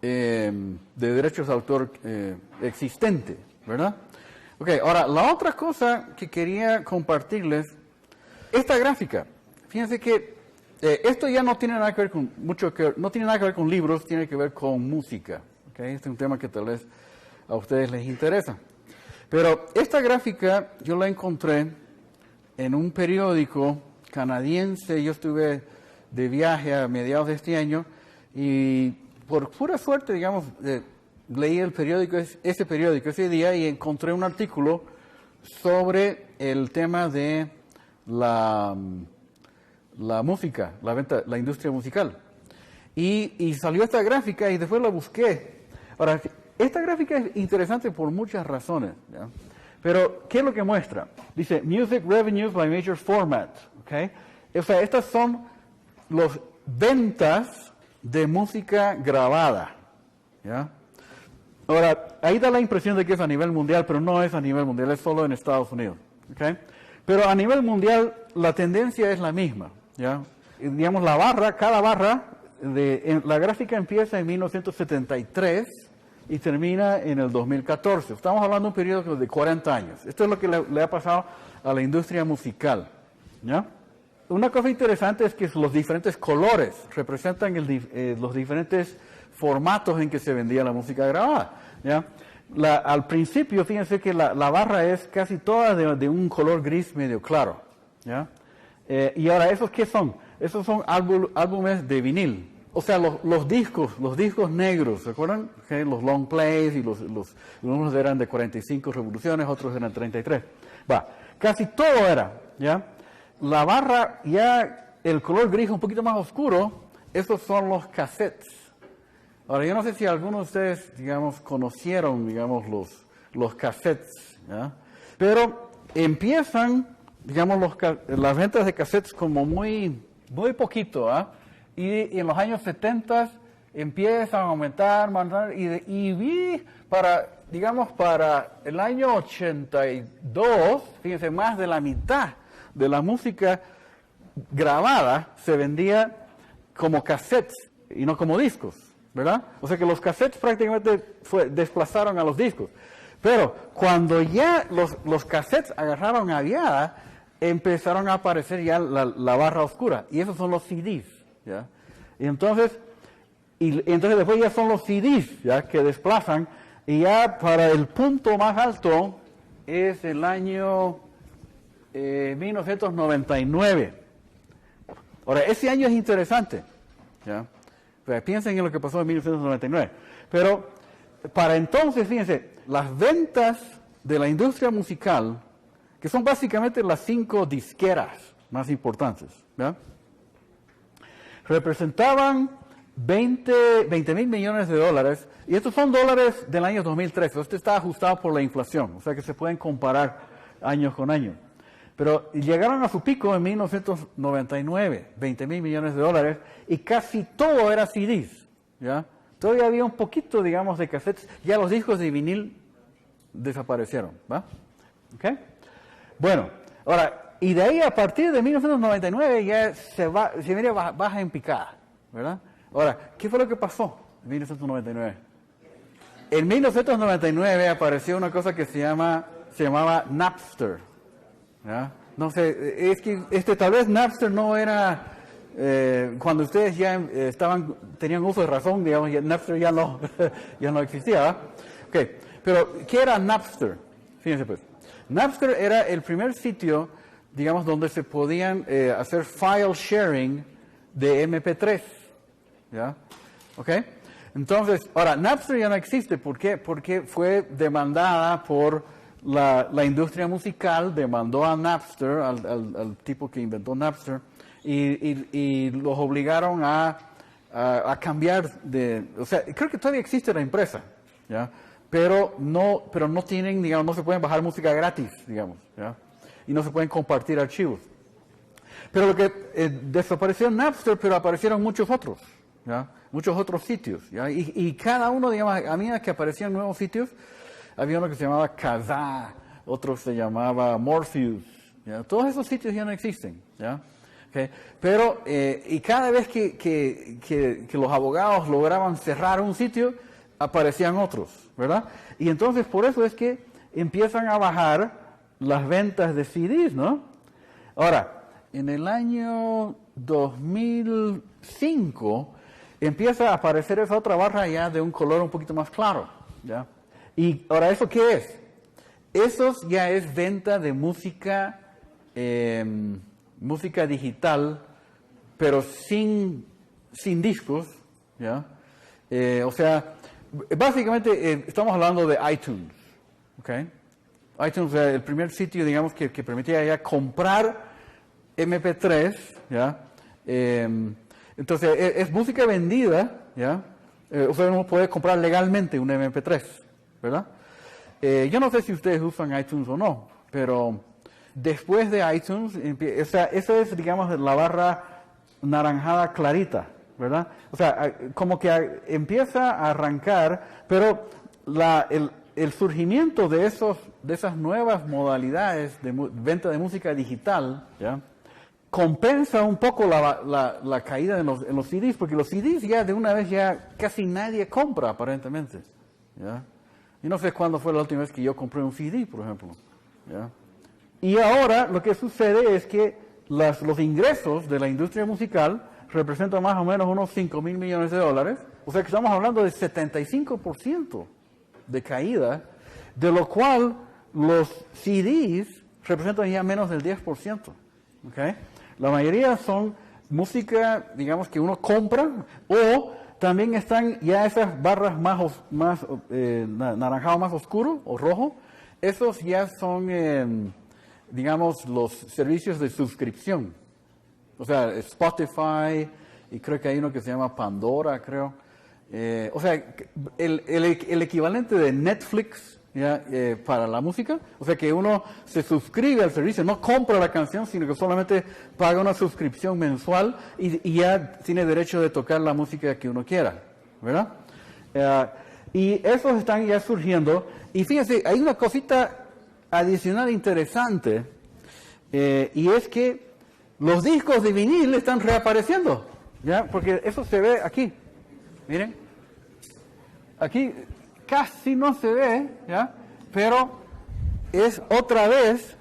de derechos de autor existente, ¿verdad? Ok, ahora, la otra cosa que quería compartirles, esta gráfica, fíjense que esto ya no tiene nada que ver con no tiene nada que ver con libros, tiene que ver con música, ¿ok? Este es un tema que tal vez a ustedes les interesa. Pero esta gráfica yo la encontré en un periódico canadiense. Yo estuve de viaje a mediados de este año y por pura suerte, digamos, leí el periódico, ese periódico ese día, y encontré un artículo sobre el tema de la música, la industria musical. Y salió esta gráfica y después la busqué. Ahora, esta gráfica es interesante por muchas razones, ¿ya? Pero, ¿qué es lo que muestra? Dice, Music Revenues by Major Formats, ¿ok? O sea, estas son las ventas de música grabada, ¿ya? Ahora, ahí da la impresión de que es a nivel mundial, pero no es a nivel mundial, es solo en Estados Unidos, ¿ok? Pero a nivel mundial, la tendencia es la misma, ¿ya? Y, digamos, cada barra, la gráfica empieza en 1973, y termina en el 2014. Estamos hablando de un periodo de 40 años. Esto es lo que le ha pasado a la industria musical, ¿ya? Una cosa interesante es que los diferentes colores representan los diferentes formatos en que se vendía la música grabada, ¿ya? Al principio, fíjense que la barra es casi toda de un color gris medio claro, ¿ya? Y ahora, ¿esos qué son? Esos son álbumes de vinil o sea, los discos negros, ¿se acuerdan? Okay, los long plays y unos eran de 45 revoluciones, otros eran 33. Casi todo era, ¿ya? La barra, ya el color gris un poquito más oscuro, esos son los cassettes. Ahora, yo no sé si algunos de ustedes, digamos, conocieron, digamos, los cassettes, ¿ya? Pero empiezan, digamos, las ventas de cassettes como muy poquito, ¿ah? Y en los años 70 empiezan a aumentar, y para el año 82, fíjense, más de la mitad de la música grabada se vendía como cassettes y no como discos, ¿verdad? O sea que los cassettes prácticamente desplazaron a los discos. Pero cuando ya los cassettes agarraron aviada, empezaron a aparecer ya la barra oscura. Y esos son los CDs, ¿ya? Y entonces después ya son los CDs, ¿ya? Que desplazan. Y ya para el punto más alto es el año 1999. Ahora, ese año es interesante, ¿ya? Pero piensen en lo que pasó en 1999. Pero para entonces, fíjense, las ventas de la industria musical, que son básicamente las 5 disqueras más importantes, ¿ya? Representaban 20 mil millones de dólares, y estos son dólares del año 2013. Este está ajustado por la inflación, o sea que se pueden comparar año con año. Pero llegaron a su pico en 1999, 20 mil millones de dólares, y casi todo era CDs, ¿ya? Todavía había un poquito, digamos, de cassettes. Ya los discos de vinil desaparecieron, ¿va? ¿Ok? Bueno, ahora, y de ahí a partir de 1999 ya se viene baja en picada, ¿verdad? Ahora, ¿qué fue lo que pasó en 1999? En 1999 apareció una cosa que se llamaba Napster, ¿ya? No sé, es que tal vez Napster no era... cuando ustedes ya tenían uso de razón, digamos, Napster ya no existía, ¿verdad? Okay. Pero, ¿qué era Napster? Fíjense pues. Napster era el primer sitio, digamos, donde se podían hacer file sharing de MP3, ¿ya? ¿Ok? Entonces, ahora, Napster ya no existe. ¿Por qué? Porque fue demandada por la industria musical, demandó a Napster, al tipo que inventó Napster, y los obligaron a cambiar o sea, creo que todavía existe la empresa, ¿ya? Pero no tienen, digamos, no se pueden bajar música gratis, digamos, ¿ya? Y no se pueden compartir archivos. Pero lo que desapareció Napster, pero aparecieron muchos otros, ¿ya? Muchos otros sitios, ¿ya? Y cada uno, digamos, a medida que aparecían nuevos sitios, había uno que se llamaba Kazaa, otro se llamaba Morpheus, ¿ya? Todos esos sitios ya no existen, ¿ya? Okay. Pero, y cada vez que los abogados lograban cerrar un sitio, aparecían otros, ¿verdad? Y entonces por eso es que empiezan a bajar las ventas de CDs, ¿no? Ahora, en el año 2005 empieza a aparecer esa otra barra ya de un color un poquito más claro, ¿ya? Y ahora, ¿eso qué es? Eso ya es venta de música, música digital, pero sin discos, ¿ya? O sea, básicamente estamos hablando de iTunes, ¿ok? iTunes es el primer sitio, digamos, que permitía ya comprar MP3, ¿ya? Entonces, es música vendida, ¿ya? O sea, uno puede comprar legalmente un MP3, ¿verdad? Yo no sé si ustedes usan iTunes o no, pero después de iTunes, o sea, esa es, digamos, la barra naranjada clarita, ¿verdad? O sea, como que empieza a arrancar, pero el surgimiento de esas nuevas modalidades de venta de música digital, ¿ya? Compensa un poco la caída en los CDs, porque los CDs ya de una vez ya casi nadie compra, aparentemente, ¿ya? Yo no sé cuándo fue la última vez que yo compré un CD, por ejemplo, ¿ya? Y ahora lo que sucede es que los ingresos de la industria musical representan más o menos unos 5 mil millones de dólares, o sea que estamos hablando de 75% de caída, de lo cual los CDs representan ya menos del 10%, ¿ok? La mayoría son música, digamos, que uno compra, o también están ya esas barras más naranjado más oscuro o rojo. Esos ya son, digamos, los servicios de suscripción. O sea, Spotify, y creo que hay uno que se llama Pandora, creo. O sea, el equivalente de Netflix, ¿ya? Para la música. O sea, que uno se suscribe al servicio, no compra la canción, sino que solamente paga una suscripción mensual y ya tiene derecho de tocar la música que uno quiera, ¿verdad? Y esos están ya surgiendo. Y fíjense, hay una cosita adicional interesante, y es que los discos de vinil están reapareciendo, ¿ya? Porque eso se ve aquí. Miren, aquí casi no se ve, ¿ya? Pero es otra vez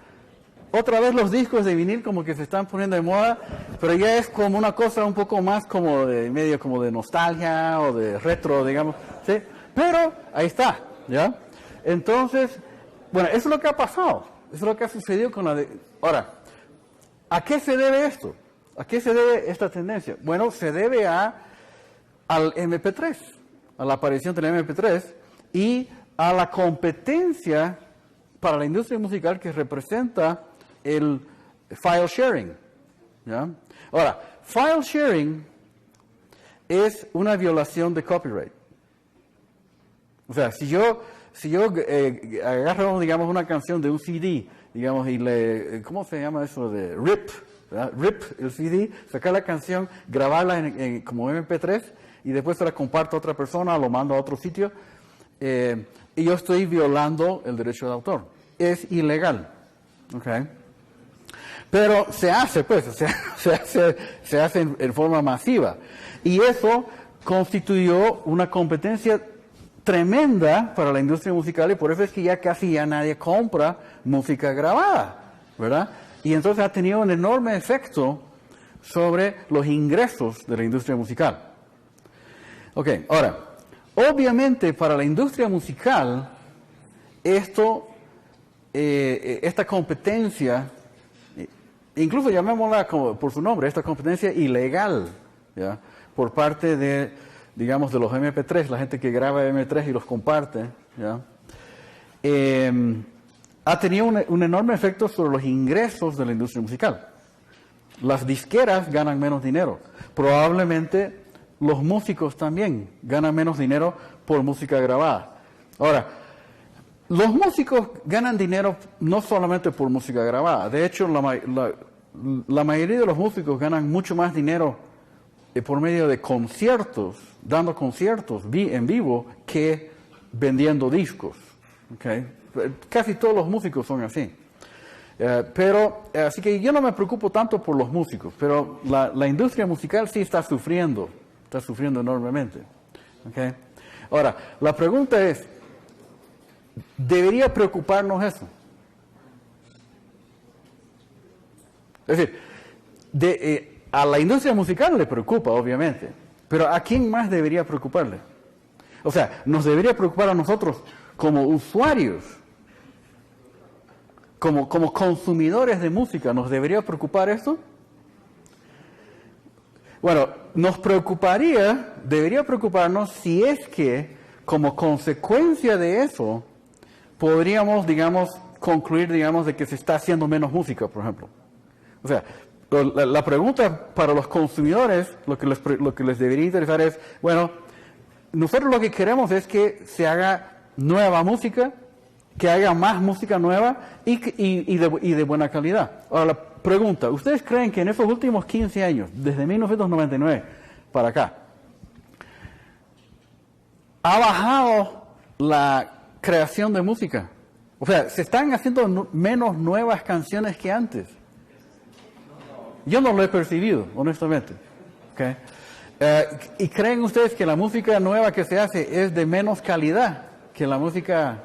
los discos de vinil como que se están poniendo de moda, pero ya es como una cosa un poco más como de medio como de nostalgia o de retro, digamos, ¿sí? Pero ahí está, ¿ya? Entonces, bueno, eso es lo que ha pasado, eso es lo que ha sucedido con Ahora, ¿a qué se debe esto? ¿A qué se debe esta tendencia? Bueno, se debe al MP3, a la aparición del MP3 y a la competencia para la industria musical que representa el file sharing, ¿ya? Ahora, file sharing es una violación de copyright. O sea, si yo agarro, digamos, una canción de un CD, digamos, y ¿cómo se llama eso? De RIP, ¿verdad? RIP el CD, sacar la canción, grabarla como MP3 y después se la comparto a otra persona, lo mando a otro sitio, y yo estoy violando el derecho de autor. Es ilegal, ¿ok? Pero se hace, pues, se hace en forma masiva. Y eso constituyó una competencia tremenda para la industria musical, y por eso es que ya casi nadie compra música grabada, ¿verdad? Y entonces ha tenido un enorme efecto sobre los ingresos de la industria musical. Ok, ahora, obviamente para la industria musical, esta competencia, incluso llamémosla por su nombre, esta competencia ilegal, ¿ya? Por parte de, digamos, de los MP3, la gente que graba MP3 y los comparte, ¿ya? Ha tenido un enorme efecto sobre los ingresos de la industria musical. Las disqueras ganan menos dinero. Probablemente los músicos también ganan menos dinero por música grabada. Ahora, los músicos ganan dinero no solamente por música grabada. De hecho, la mayoría de los músicos ganan mucho más dinero por medio de conciertos, dando conciertos en vivo, que vendiendo discos. ¿Okay? Casi todos los músicos son así. Así que yo no me preocupo tanto por los músicos, pero la industria musical sí está sufriendo enormemente. ¿Okay? Ahora, la pregunta es, ¿debería preocuparnos eso? Es decir, a la industria musical le preocupa, obviamente, pero ¿a quién más debería preocuparle? O sea, ¿nos debería preocupar a nosotros como usuarios, como consumidores de música? ¿Nos debería preocupar esto? Bueno, debería preocuparnos si es que, como consecuencia de eso, podríamos, digamos, concluir, digamos, de que se está haciendo menos música, por ejemplo. O sea, la pregunta para los consumidores, lo que les debería interesar es, bueno, nosotros lo que queremos es que se haga nueva música, que haya más música nueva y de buena calidad. Ahora, la pregunta, ¿ustedes creen que en esos últimos 15 años, desde 1999 para acá, ha bajado la creación de música? O sea, ¿se están haciendo menos nuevas canciones que antes? Yo no lo he percibido, honestamente. ¿Okay? ¿Y creen ustedes que la música nueva que se hace es de menos calidad que la música?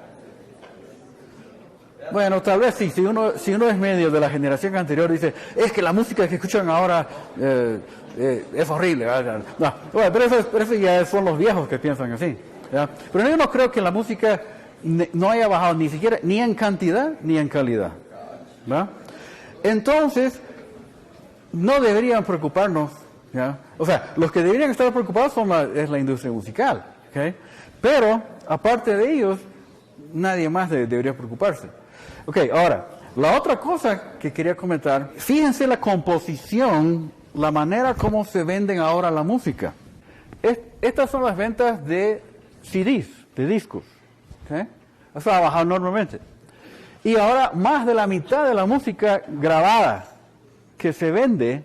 Bueno, tal vez sí, si uno es medio de la generación anterior, dice, es que la música que escuchan ahora es horrible. No, bueno, pero eso ya son los viejos que piensan así, ¿ya? Pero yo no creo que la música no haya bajado ni siquiera, ni en cantidad, ni en calidad, ¿verdad? Entonces, no deberían preocuparnos, ¿ya? O sea, los que deberían estar preocupados es la industria musical, ¿ok? Pero, aparte de ellos, nadie más debería preocuparse. Ok, ahora, la otra cosa que quería comentar, fíjense la composición, la manera como se venden ahora la música. Estas son las ventas de CDs, de discos, ¿ok? Eso ha bajado enormemente. Y ahora más de la mitad de la música grabada que se vende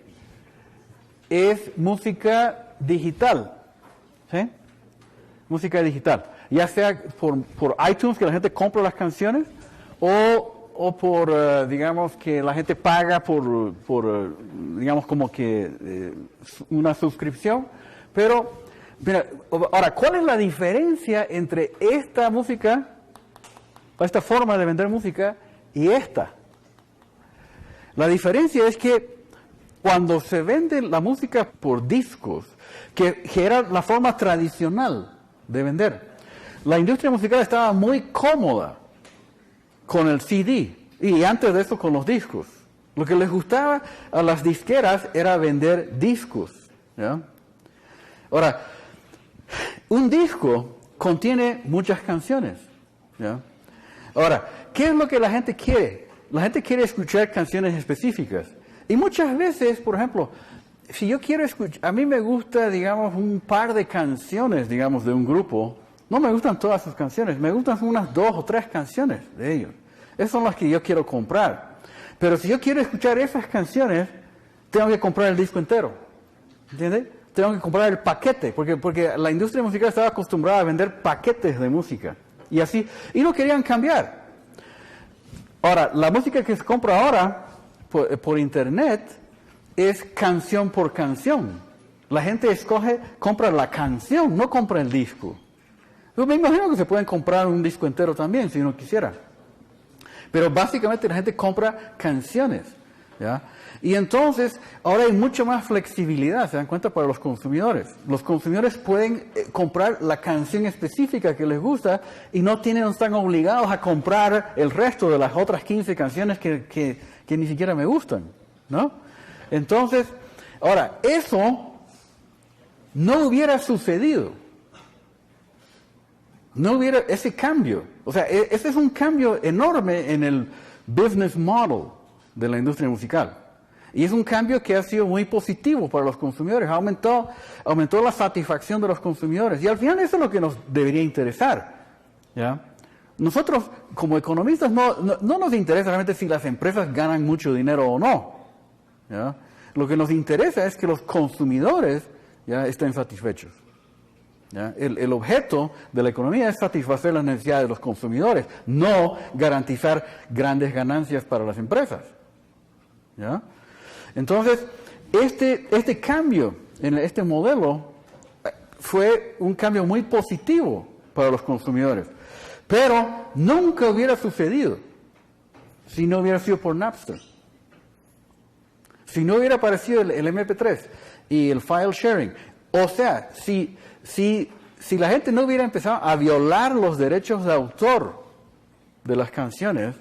es música digital, ¿sí? Música digital, ya sea por iTunes, que la gente compra las canciones, o por, digamos, que la gente paga por digamos, como que una suscripción. Pero, mira, ahora, ¿cuál es la diferencia entre esta música, esta forma de vender música, y esta? La diferencia es que cuando se vende la música por discos, que era la forma tradicional de vender, la industria musical estaba muy cómoda con el CD y antes de eso con los discos. Lo que les gustaba a las disqueras era vender discos, ¿ya? Ahora, un disco contiene muchas canciones, ¿ya? Ahora, ¿qué es lo que la gente quiere? La gente quiere escuchar canciones específicas. Y muchas veces, por ejemplo, si yo quiero escuchar, a mí me gusta, digamos, un par de canciones, digamos, de un grupo. No me gustan todas sus canciones, me gustan unas 2 o 3 canciones de ellos. Esas son las que yo quiero comprar. Pero si yo quiero escuchar esas canciones, tengo que comprar el disco entero. ¿Entiendes? Tengo que comprar el paquete, porque la industria musical estaba acostumbrada a vender paquetes de música. Y así, y no querían cambiar. Ahora, la música que se compra ahora por internet es canción por canción. La gente compra la canción, no compra el disco. Yo me imagino que se pueden comprar un disco entero también, si uno quisiera. Pero básicamente la gente compra canciones, ¿ya? Y entonces, ahora hay mucha más flexibilidad, ¿se dan cuenta? Para los consumidores. Los consumidores pueden comprar la canción específica que les gusta y no están obligados a comprar el resto de las otras 15 canciones que ni siquiera me gustan, ¿no? Entonces, ahora, eso no hubiera sucedido. No hubiera ese cambio. O sea, ese es un cambio enorme en el business model de la industria musical. Y es un cambio que ha sido muy positivo para los consumidores. Aumentó la satisfacción de los consumidores. Y al final eso es lo que nos debería interesar, ¿ya? Nosotros, como economistas, no nos interesa realmente si las empresas ganan mucho dinero o no, ¿ya? Lo que nos interesa es que los consumidores, ¿ya?, estén satisfechos. ¿Ya? El objeto de la economía es satisfacer las necesidades de los consumidores, no garantizar grandes ganancias para las empresas, ¿ya? Entonces, este cambio en este modelo fue un cambio muy positivo para los consumidores, pero nunca hubiera sucedido si no hubiera sido por Napster. Si no hubiera aparecido el MP3 y el file sharing. O sea, si la gente no hubiera empezado a violar los derechos de autor de las canciones,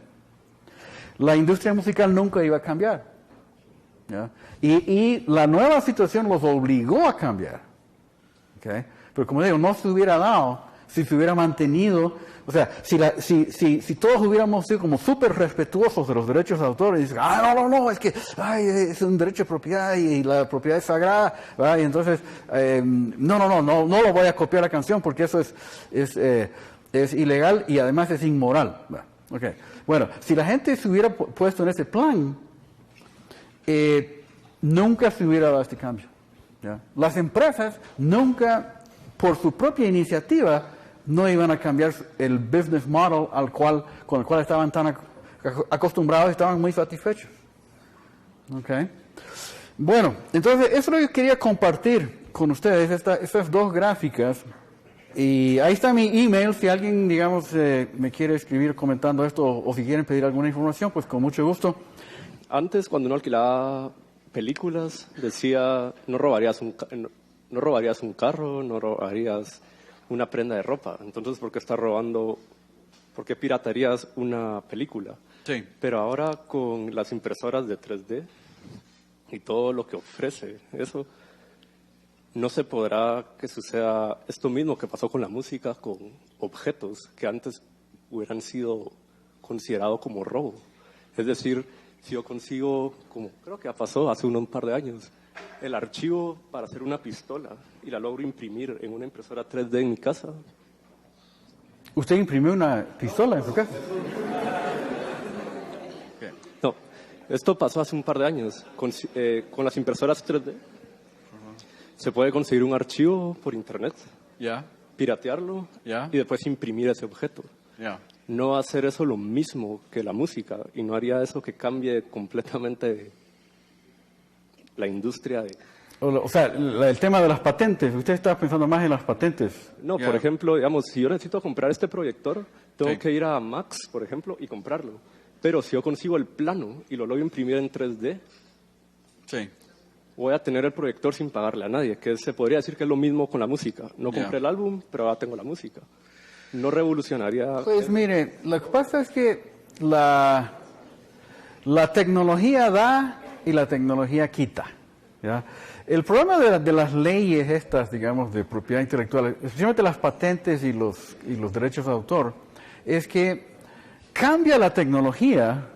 la industria musical nunca iba a cambiar, ¿ya? Y la nueva situación los obligó a cambiar, ¿okay? Pero como digo, no se hubiera dado si se hubiera mantenido. O sea, si todos hubiéramos sido como súper respetuosos de los derechos de autor y dicen, no, es que es un derecho de propiedad y la propiedad es sagrada, ¿verdad? Y entonces, no lo voy a copiar la canción porque eso es ilegal y además es inmoral. Okay. Bueno, si la gente se hubiera puesto en ese plan, nunca se hubiera dado este cambio, ¿ya? Las empresas nunca, por su propia iniciativa, no iban a cambiar el business model con el cual estaban tan acostumbrados y estaban muy satisfechos. Okay. Bueno, entonces eso es lo que quería compartir con ustedes, estas 2 gráficas. Y ahí está mi email, si alguien, digamos, me quiere escribir comentando esto o si quieren pedir alguna información, pues con mucho gusto. Antes, cuando uno alquilaba películas, decía, no robarías un carro, no robarías una prenda de ropa. Entonces, ¿por qué piratearías una película? Sí. Pero ahora con las impresoras de 3D y todo lo que ofrece eso, no se podrá que suceda esto mismo que pasó con la música, con objetos que antes hubieran sido considerados como robo. Es decir, si yo consigo, como creo que ya pasó hace un par de años, el archivo para hacer una pistola y la logro imprimir en una impresora 3D en mi casa. ¿Usted imprimió una pistola en su casa? No, esto pasó hace un par de años. Con las impresoras 3D se puede conseguir un archivo por internet, piratearlo y después imprimir ese objeto. No va a hacer eso lo mismo que la música y no haría eso que cambie completamente la industria de... O sea, el tema de las patentes, usted está pensando más en las patentes. No, por ejemplo, digamos, si yo necesito comprar este proyector, tengo que ir a Max, por ejemplo, y comprarlo. Pero si yo consigo el plano y lo logro imprimir en 3D, voy a tener el proyector sin pagarle a nadie, que se podría decir que es lo mismo con la música. No compré el álbum, pero ahora tengo la música. No revolucionaría... Pues mire, lo que pasa es que la tecnología da y la tecnología quita, ¿ya? El problema de las leyes estas, digamos, de propiedad intelectual, especialmente las patentes y los derechos de autor, es que cambia la tecnología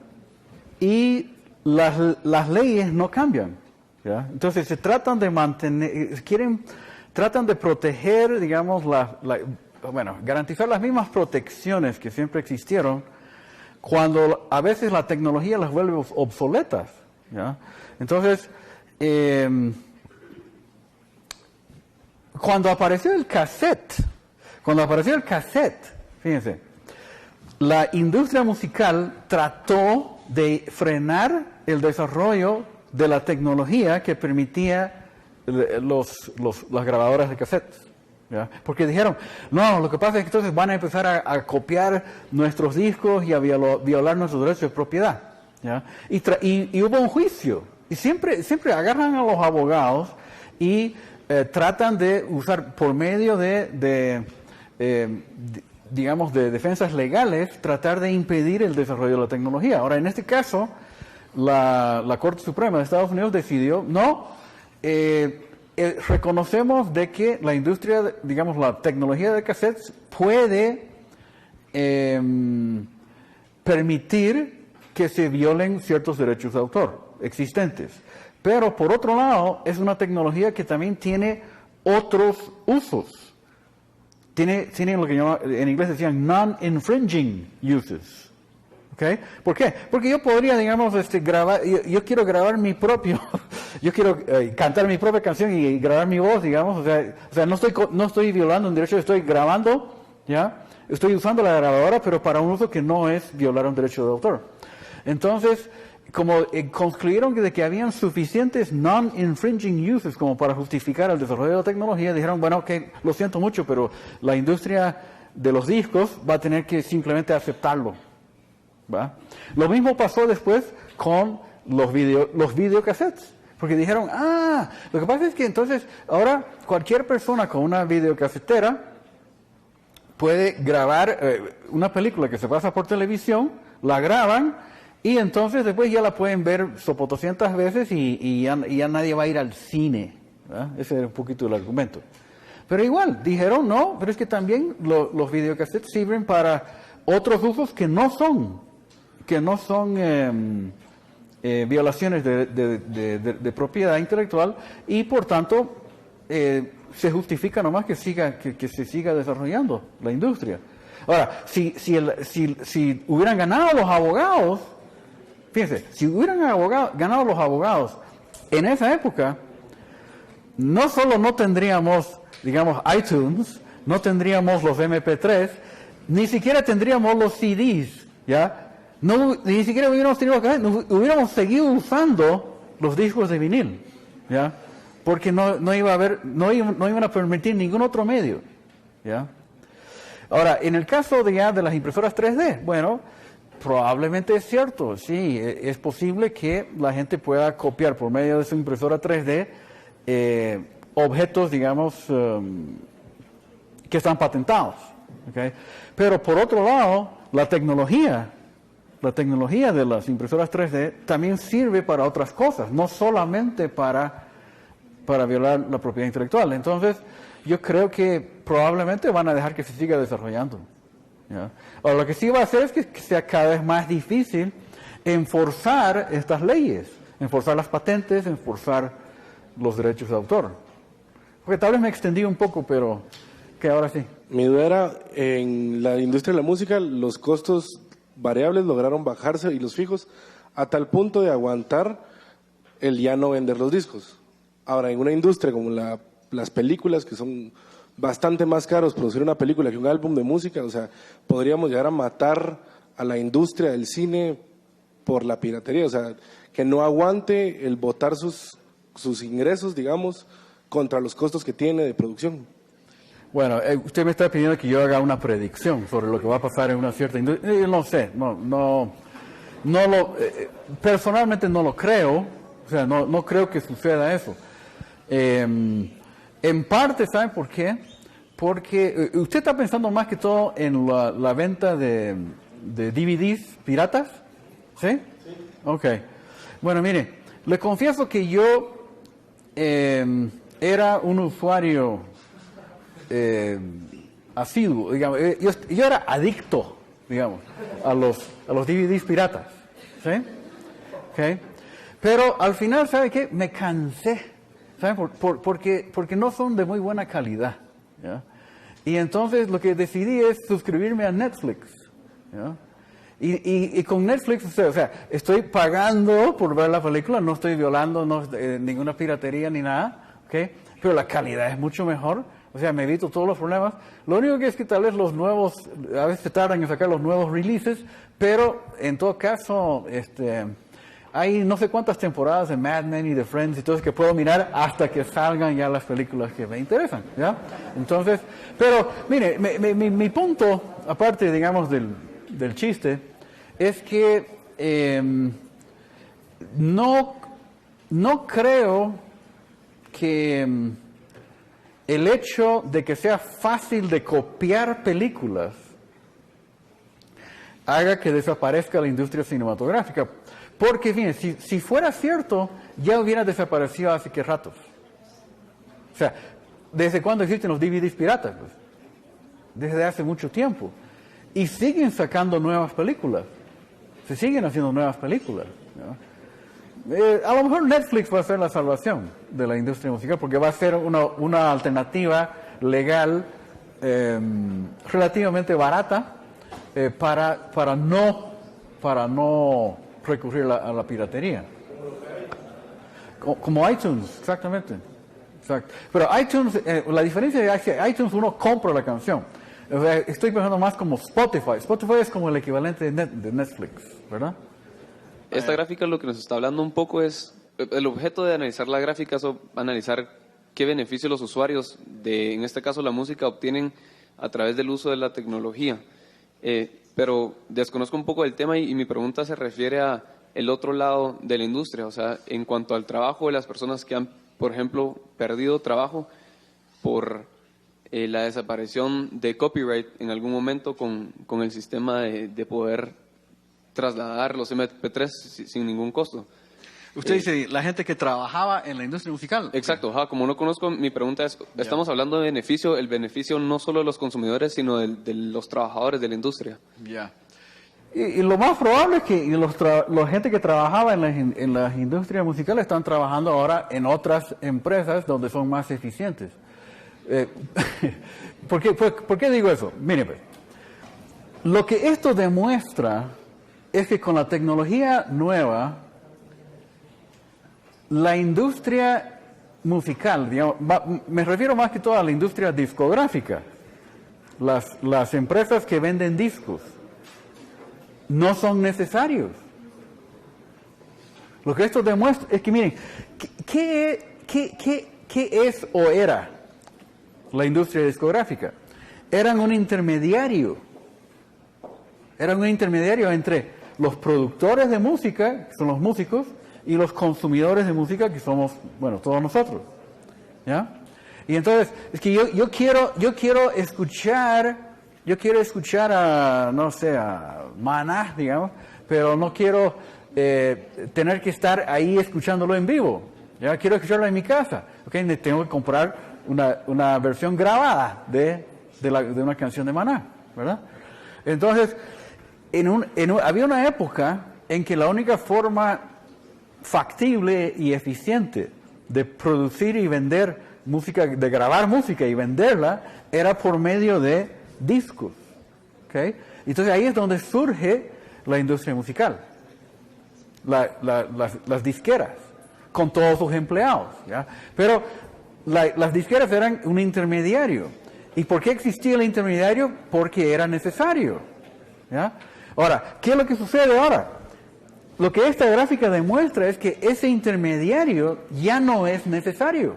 y las leyes no cambian, ¿ya? Entonces se tratan de mantener, tratan de proteger, digamos, garantizar las mismas protecciones que siempre existieron, cuando a veces la tecnología las vuelve obsoletas, ¿ya? Entonces, cuando apareció el cassette, fíjense, la industria musical trató de frenar el desarrollo de la tecnología que permitía las grabadoras de cassette, ¿ya? Porque dijeron, no, lo que pasa es que entonces van a empezar a copiar nuestros discos y a violar nuestros derechos de propiedad, ¿ya? Y hubo un juicio. Y siempre agarran a los abogados y tratan de usar por medio digamos, de defensas legales, tratar de impedir el desarrollo de la tecnología. Ahora, en este caso, la Corte Suprema de Estados Unidos decidió, reconocemos de que la industria, digamos, la tecnología de cassettes puede permitir que se violen ciertos derechos de autor existentes. Pero, por otro lado, es una tecnología que también tiene otros usos. Tiene lo que en inglés decían non-infringing uses. ¿Okay? ¿Por qué? Porque yo podría, digamos, grabar, yo quiero grabar mi propio, yo quiero cantar mi propia canción y grabar mi voz, digamos, o sea, no estoy violando un derecho, estoy grabando, ¿ya? Estoy usando la grabadora, pero para un uso que no es violar un derecho de autor. Entonces, como concluyeron de que habían suficientes non-infringing uses como para justificar el desarrollo de la tecnología, dijeron, bueno, ok, lo siento mucho, pero la industria de los discos va a tener que simplemente aceptarlo, ¿va? Lo mismo pasó después con los videocassettes, porque dijeron, lo que pasa es que entonces ahora cualquier persona con una videocasetera puede grabar una película que se pasa por televisión, la graban, y entonces después ya la pueden ver sopotoscientas veces y ya nadie va a ir al cine, ¿verdad? Ese era un poquito el argumento. Pero igual, dijeron, no, pero es que también los videocassettes sirven para otros usos que no son violaciones de propiedad intelectual y por tanto se justifica nomás que se siga desarrollando la industria. Ahora, si hubieran ganado los abogados, fíjense, si hubieran ganado los abogados en esa época, no solo no tendríamos, digamos, iTunes, no tendríamos los MP3, ni siquiera tendríamos los CDs, ¿ya? Ni siquiera hubiéramos seguido usando los discos de vinil, ¿ya? Porque no iban a permitir ningún otro medio, ¿ya? Ahora, en el caso de las impresoras 3D, bueno, probablemente es cierto, sí, es posible que la gente pueda copiar por medio de su impresora 3D objetos, digamos, que están patentados, ¿okay? Pero por otro lado, la tecnología la tecnología de las impresoras 3D también sirve para otras cosas, no solamente para violar la propiedad intelectual. Entonces, yo creo que probablemente van a dejar que se siga desarrollando. ¿Ya? Ahora, lo que sí va a hacer es que sea cada vez más difícil enforzar estas leyes, enforzar las patentes, enforzar los derechos de autor. Porque tal vez me extendí un poco, pero que ahora sí. Mi duda era, en la industria de la música, los costos variables lograron bajarse y los fijos a tal punto de aguantar el ya no vender los discos. Ahora, en una industria como las películas, que son bastante más caros producir una película que un álbum de música, o sea, podríamos llegar a matar a la industria del cine por la piratería, o sea, que no aguante el botar sus ingresos, digamos, contra los costos que tiene de producción. Bueno, usted me está pidiendo que yo haga una predicción sobre lo que va a pasar en una cierta industria. Yo no sé, personalmente no lo creo, o sea, no creo que suceda eso. En parte, ¿saben por qué? Porque usted está pensando más que todo en la venta de DVDs piratas, ¿sí? Sí. Ok. Bueno, mire, le confieso que yo era un usuario asiduo, digamos. Yo era adicto, digamos, a los DVDs piratas, ¿sí? Okay. Pero al final, ¿sabe qué? Me cansé, ¿saben? Porque no son de muy buena calidad, ¿ya? Y entonces lo que decidí es suscribirme a Netflix, ¿ya? Y con Netflix, o sea, estoy pagando por ver la película, no estoy violando ninguna piratería ni nada, ¿ok? Pero la calidad es mucho mejor, o sea, me evito todos los problemas. Lo único que es que tal vez los nuevos, a veces tardan en sacar los nuevos releases, pero en todo caso, hay no sé cuántas temporadas de Mad Men y de Friends y todo eso que puedo mirar hasta que salgan ya las películas que me interesan, ¿ya? Entonces, pero mire, mi punto, aparte, digamos, del chiste, es que no creo que el hecho de que sea fácil de copiar películas haga que desaparezca la industria cinematográfica. Porque, fíjense, si fuera cierto, ya hubiera desaparecido hace qué ratos. O sea, ¿desde cuándo existen los DVDs piratas? Pues, desde hace mucho tiempo. Y siguen sacando nuevas películas. Se siguen haciendo nuevas películas, ¿no? A lo mejor Netflix va a ser la salvación de la industria musical porque va a ser una alternativa legal relativamente barata para no recurrir a la piratería. Como iTunes, exactamente. Exacto. Pero iTunes, la diferencia es que iTunes uno compra la canción. O sea, estoy pensando más como Spotify. Spotify es como el equivalente de Netflix, ¿verdad? Esta gráfica lo que nos está hablando un poco es, el objeto de analizar la gráfica es analizar qué beneficios los usuarios de, en este caso la música, obtienen a través del uso de la tecnología. Pero desconozco un poco del tema y mi pregunta se refiere a el otro lado de la industria, o sea, en cuanto al trabajo de las personas que han, por ejemplo, perdido trabajo por la desaparición de copyright en algún momento con el sistema de poder trasladar los MP3 sin ningún costo. Usted dice, la gente que trabajaba en la industria musical. Exacto, como no conozco, mi pregunta es, estamos hablando de beneficio, el beneficio no solo de los consumidores, sino de los trabajadores de la industria. Ya. Y lo más probable es que la gente que trabajaba en las industrias musicales están trabajando ahora en otras empresas donde son más eficientes. ¿Por qué digo eso? Mire, pues, lo que esto demuestra es que con la tecnología nueva, la industria musical, digamos, me refiero más que todo a la industria discográfica, las empresas que venden discos, no son necesarios. Lo que esto demuestra es que, miren, ¿qué es o era la industria discográfica? Eran un intermediario entre los productores de música, que son los músicos, y los consumidores de música, que somos, bueno, todos nosotros, ¿ya? Y entonces, es que yo quiero escuchar a, no sé, a Maná, digamos, pero no quiero tener que estar ahí escuchándolo en vivo. Ya quiero escucharlo en mi casa. Okay, tengo que comprar una versión grabada de una canción de Maná, ¿verdad? Entonces, había una época en que la única forma factible y eficiente de producir y vender música, de grabar música y venderla, era por medio de discos. ¿Okay? Entonces ahí es donde surge la industria musical, las disqueras, con todos sus empleados. ¿Ya? Pero las disqueras eran un intermediario. ¿Y por qué existía el intermediario? Porque era necesario. ¿Ya? Ahora, ¿qué es lo que sucede ahora? Lo que esta gráfica demuestra es que ese intermediario ya no es necesario.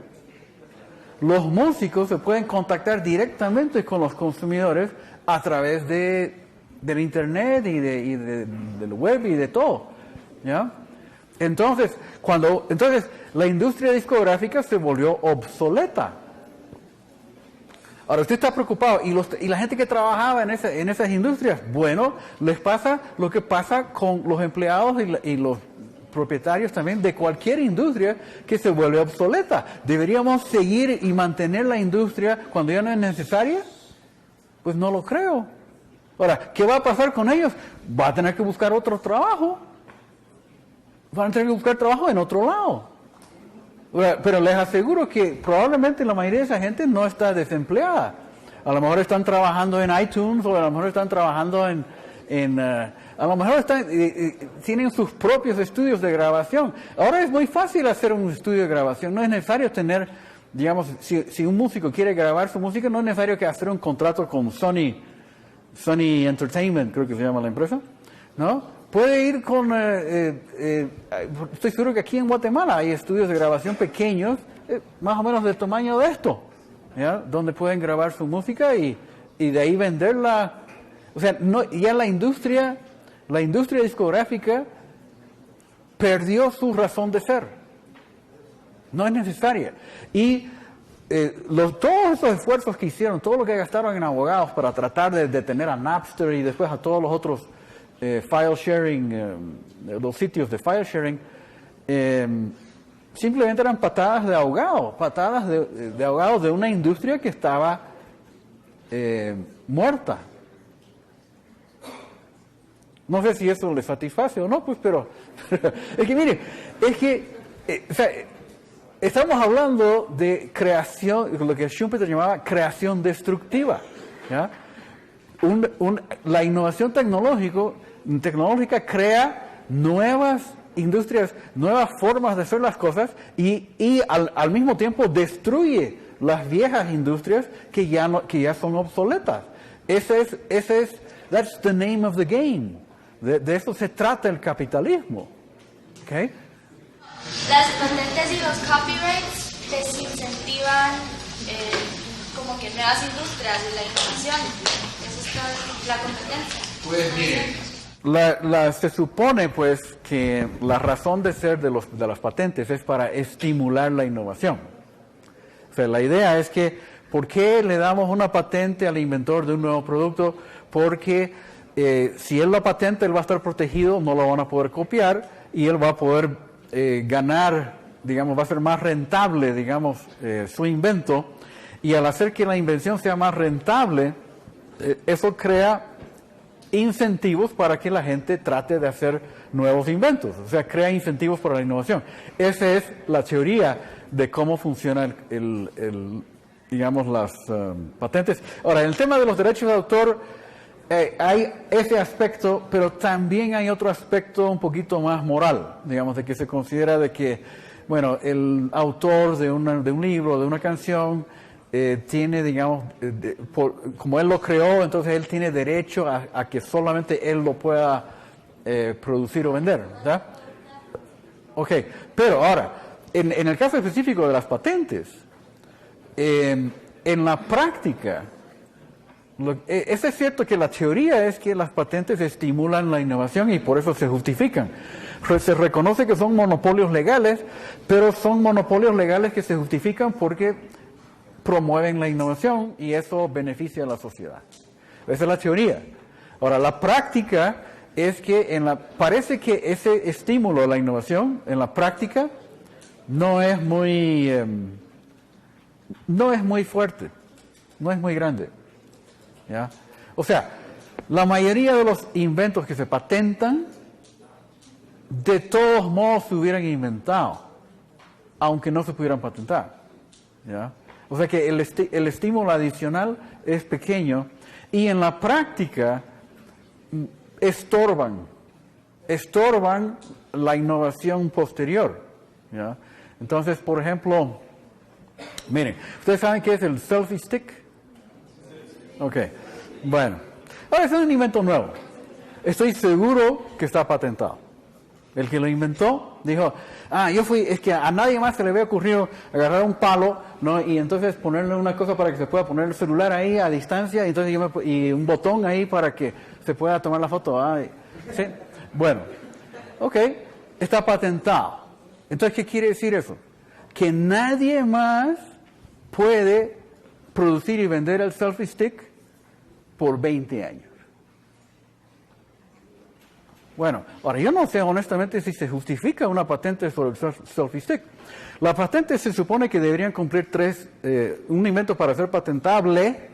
Los músicos se pueden contactar directamente con los consumidores a través del internet y del web y de todo. ¿Ya? Entonces la industria discográfica se volvió obsoleta. Ahora, usted está preocupado, y la gente que trabajaba en esas industrias, bueno, les pasa lo que pasa con los empleados y los propietarios también de cualquier industria que se vuelve obsoleta. ¿Deberíamos seguir y mantener la industria cuando ya no es necesaria? Pues no lo creo. Ahora, ¿qué va a pasar con ellos? Va a tener que buscar otro trabajo. Van a tener que buscar trabajo en otro lado. Pero les aseguro que probablemente la mayoría de esa gente no está desempleada. A lo mejor están trabajando en iTunes, o a lo mejor están trabajando a lo mejor tienen sus propios estudios de grabación. Ahora es muy fácil hacer un estudio de grabación. No es necesario tener, digamos, si un músico quiere grabar su música, no es necesario que hacer un contrato con Sony Entertainment, creo que se llama la empresa, ¿no? Puede ir con, estoy seguro que aquí en Guatemala hay estudios de grabación pequeños, más o menos del tamaño de esto, ¿ya? Donde pueden grabar su música y de ahí venderla. O sea, ya la industria discográfica perdió su razón de ser. No es necesaria. Y todos esos esfuerzos que hicieron, todo lo que gastaron en abogados para tratar de detener a Napster y después a todos los otros file sharing, los sitios de file sharing, simplemente eran patadas de ahogado, de ahogado de una industria que estaba muerta. No sé si eso le satisface o no, pues, pero es que mire, o sea, estamos hablando de creación, lo que Schumpeter llamaba creación destructiva, ¿ya? La innovación tecnológica crea nuevas industrias, nuevas formas de hacer las cosas y al mismo tiempo destruye las viejas industrias que ya son obsoletas. That's the name of the game. De eso se trata el capitalismo. ¿Okay? Las patentes y los copyrights desincentivan como que nuevas industrias y la innovación. Eso es toda la competencia. Pues miren, se supone pues que la razón de ser de las patentes es para estimular la innovación. O sea, la idea es que, ¿por qué le damos una patente al inventor de un nuevo producto? Porque si él la patenta, él va a estar protegido, no lo van a poder copiar y él va a poder ganar, digamos, va a ser más rentable, digamos, su invento. Y al hacer que la invención sea más rentable, eso crea incentivos para que la gente trate de hacer nuevos inventos. O sea, crea incentivos para la innovación. Esa es la teoría de cómo funciona digamos, las patentes. Ahora, en el tema de los derechos de autor, hay ese aspecto, pero también hay otro aspecto un poquito más moral, digamos, de que se considera de que, bueno, el autor de un libro, de una canción, tiene, digamos, como él lo creó, entonces él tiene derecho a que solamente él lo pueda producir o vender, ¿verdad? Ok, pero ahora, en el caso específico de las patentes, en la práctica, es cierto que la teoría es que las patentes estimulan la innovación y por eso se justifican. Se reconoce que son monopolios legales, pero son monopolios legales que se justifican porque promueven la innovación y eso beneficia a la sociedad. Esa es la teoría. Ahora, la práctica es que parece que ese estímulo a la innovación en la práctica no es muy fuerte, no es muy grande. ¿Ya? O sea, la mayoría de los inventos que se patentan, de todos modos se hubieran inventado, aunque no se pudieran patentar. ¿Ya? O sea que el estímulo adicional es pequeño y en la práctica estorban la innovación posterior. ¿Ya? Entonces, por ejemplo, miren, ¿ustedes saben qué es el selfie stick? Ok, bueno, ahora es un invento nuevo. Estoy seguro que está patentado. El que lo inventó dijo, es que a nadie más se le había ocurrido agarrar un palo, ¿no? Y entonces ponerle una cosa para que se pueda poner el celular ahí a distancia, y un botón ahí para que se pueda tomar la foto. ¿Sí? Bueno, ok, está patentado. Entonces, ¿qué quiere decir eso? Que nadie más puede producir y vender el selfie stick por 20 años. Bueno, ahora yo no sé honestamente si se justifica una patente sobre el selfie stick. La patente se supone que deberían cumplir un invento para ser patentable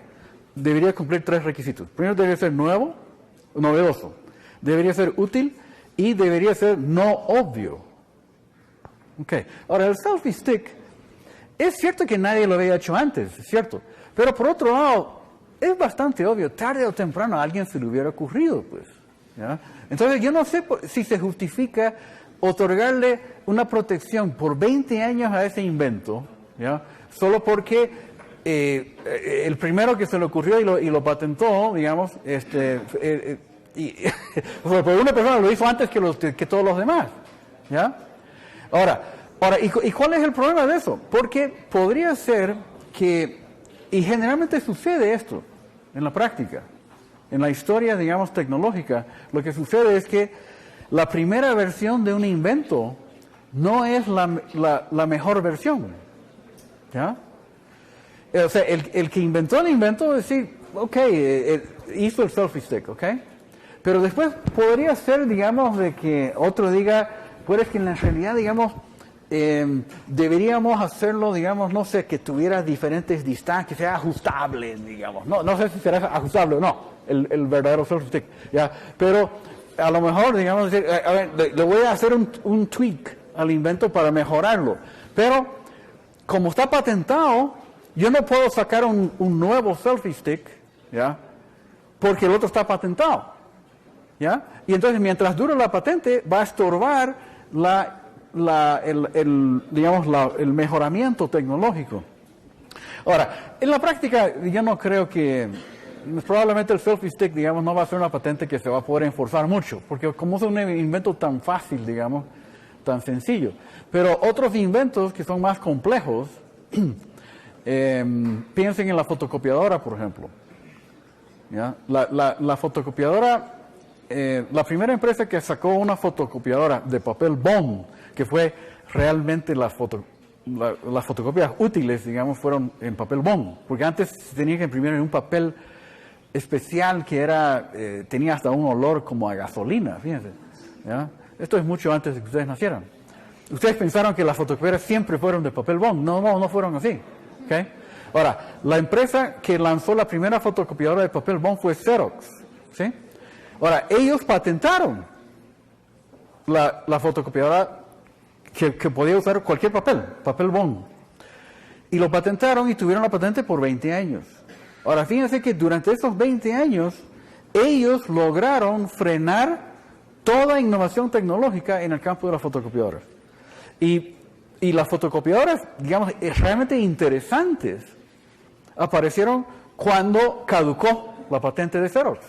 debería cumplir 3 requisitos. Primero, debería ser novedoso, debería ser útil y debería ser no obvio. Okay. Ahora, el selfie stick, es cierto que nadie lo había hecho antes, es cierto, pero por otro lado, es bastante obvio, tarde o temprano a alguien se le hubiera ocurrido, pues. ¿Ya? Entonces, yo no sé si se justifica otorgarle una protección por 20 años a ese invento, ¿ya? Solo porque el primero que se le ocurrió y lo patentó, digamos, pues una persona lo hizo antes que todos los demás, ¿ya? Ahora, ¿y cuál es el problema de eso? Porque podría ser que, y generalmente sucede esto en la práctica, en la historia, digamos, tecnológica, lo que sucede es que la primera versión de un invento no es la mejor versión, ¿ya? O sea, el que inventó el invento, decir, ok, hizo el selfie stick, ok, pero después podría ser, digamos, de que otro diga, pues es que en la realidad, digamos, deberíamos hacerlo, digamos, no sé, que tuviera diferentes distancias, que sea ajustable, digamos. No sé si será ajustable o no, el verdadero selfie stick, ¿ya? Pero a lo mejor, digamos, a ver, le voy a hacer un tweak al invento para mejorarlo. Pero, como está patentado, yo no puedo sacar un nuevo selfie stick, ¿ya? Porque el otro está patentado, ¿ya? Y entonces, mientras dure la patente, va a estorbar el mejoramiento tecnológico. Ahora, en la práctica, yo no creo que, probablemente el selfie stick, digamos, no va a ser una patente que se va a poder enforzar mucho, porque como es un invento tan fácil, digamos, tan sencillo. Pero otros inventos que son más complejos, piensen en la fotocopiadora, por ejemplo. ¿Ya? La fotocopiadora, la primera empresa que sacó una fotocopiadora de papel bond, que fue realmente las fotocopias útiles, digamos, fueron en papel bond, porque antes se tenía que imprimir en un papel especial que tenía hasta un olor como a gasolina, fíjense. ¿Ya? Esto es mucho antes de que ustedes nacieran. Ustedes pensaron que las fotocopiadoras siempre fueron de papel bond. No fueron así. ¿Okay? Ahora, la empresa que lanzó la primera fotocopiadora de papel bond fue Xerox. ¿Sí? Ahora, ellos patentaron la fotocopiadora que podía usar cualquier papel bond. Y lo patentaron y tuvieron la patente por 20 años. Ahora, fíjense que durante esos 20 años, ellos lograron frenar toda innovación tecnológica en el campo de las fotocopiadoras. Y las fotocopiadoras, digamos, realmente interesantes, aparecieron cuando caducó la patente de Xerox.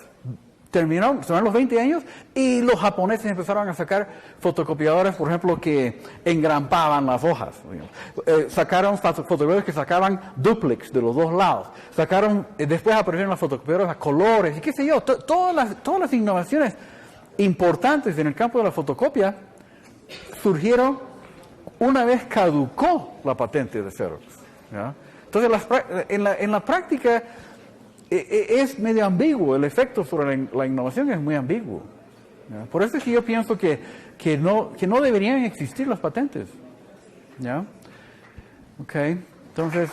Terminaron los 20 años y los japoneses empezaron a sacar fotocopiadoras, por ejemplo, que engrampaban las hojas. Sacaron fotocopiadoras que sacaban duplex de los dos lados. Después aparecieron las fotocopiadoras a colores y qué sé yo. Todas las innovaciones importantes en el campo de la fotocopia surgieron una vez caducó la patente de Xerox. ¿Ya? Entonces, en la práctica es medio ambiguo, el efecto sobre la innovación es muy ambiguo. ¿ya? Por eso es que yo pienso que no deberían existir las patentes. ¿Ya? Ok, entonces...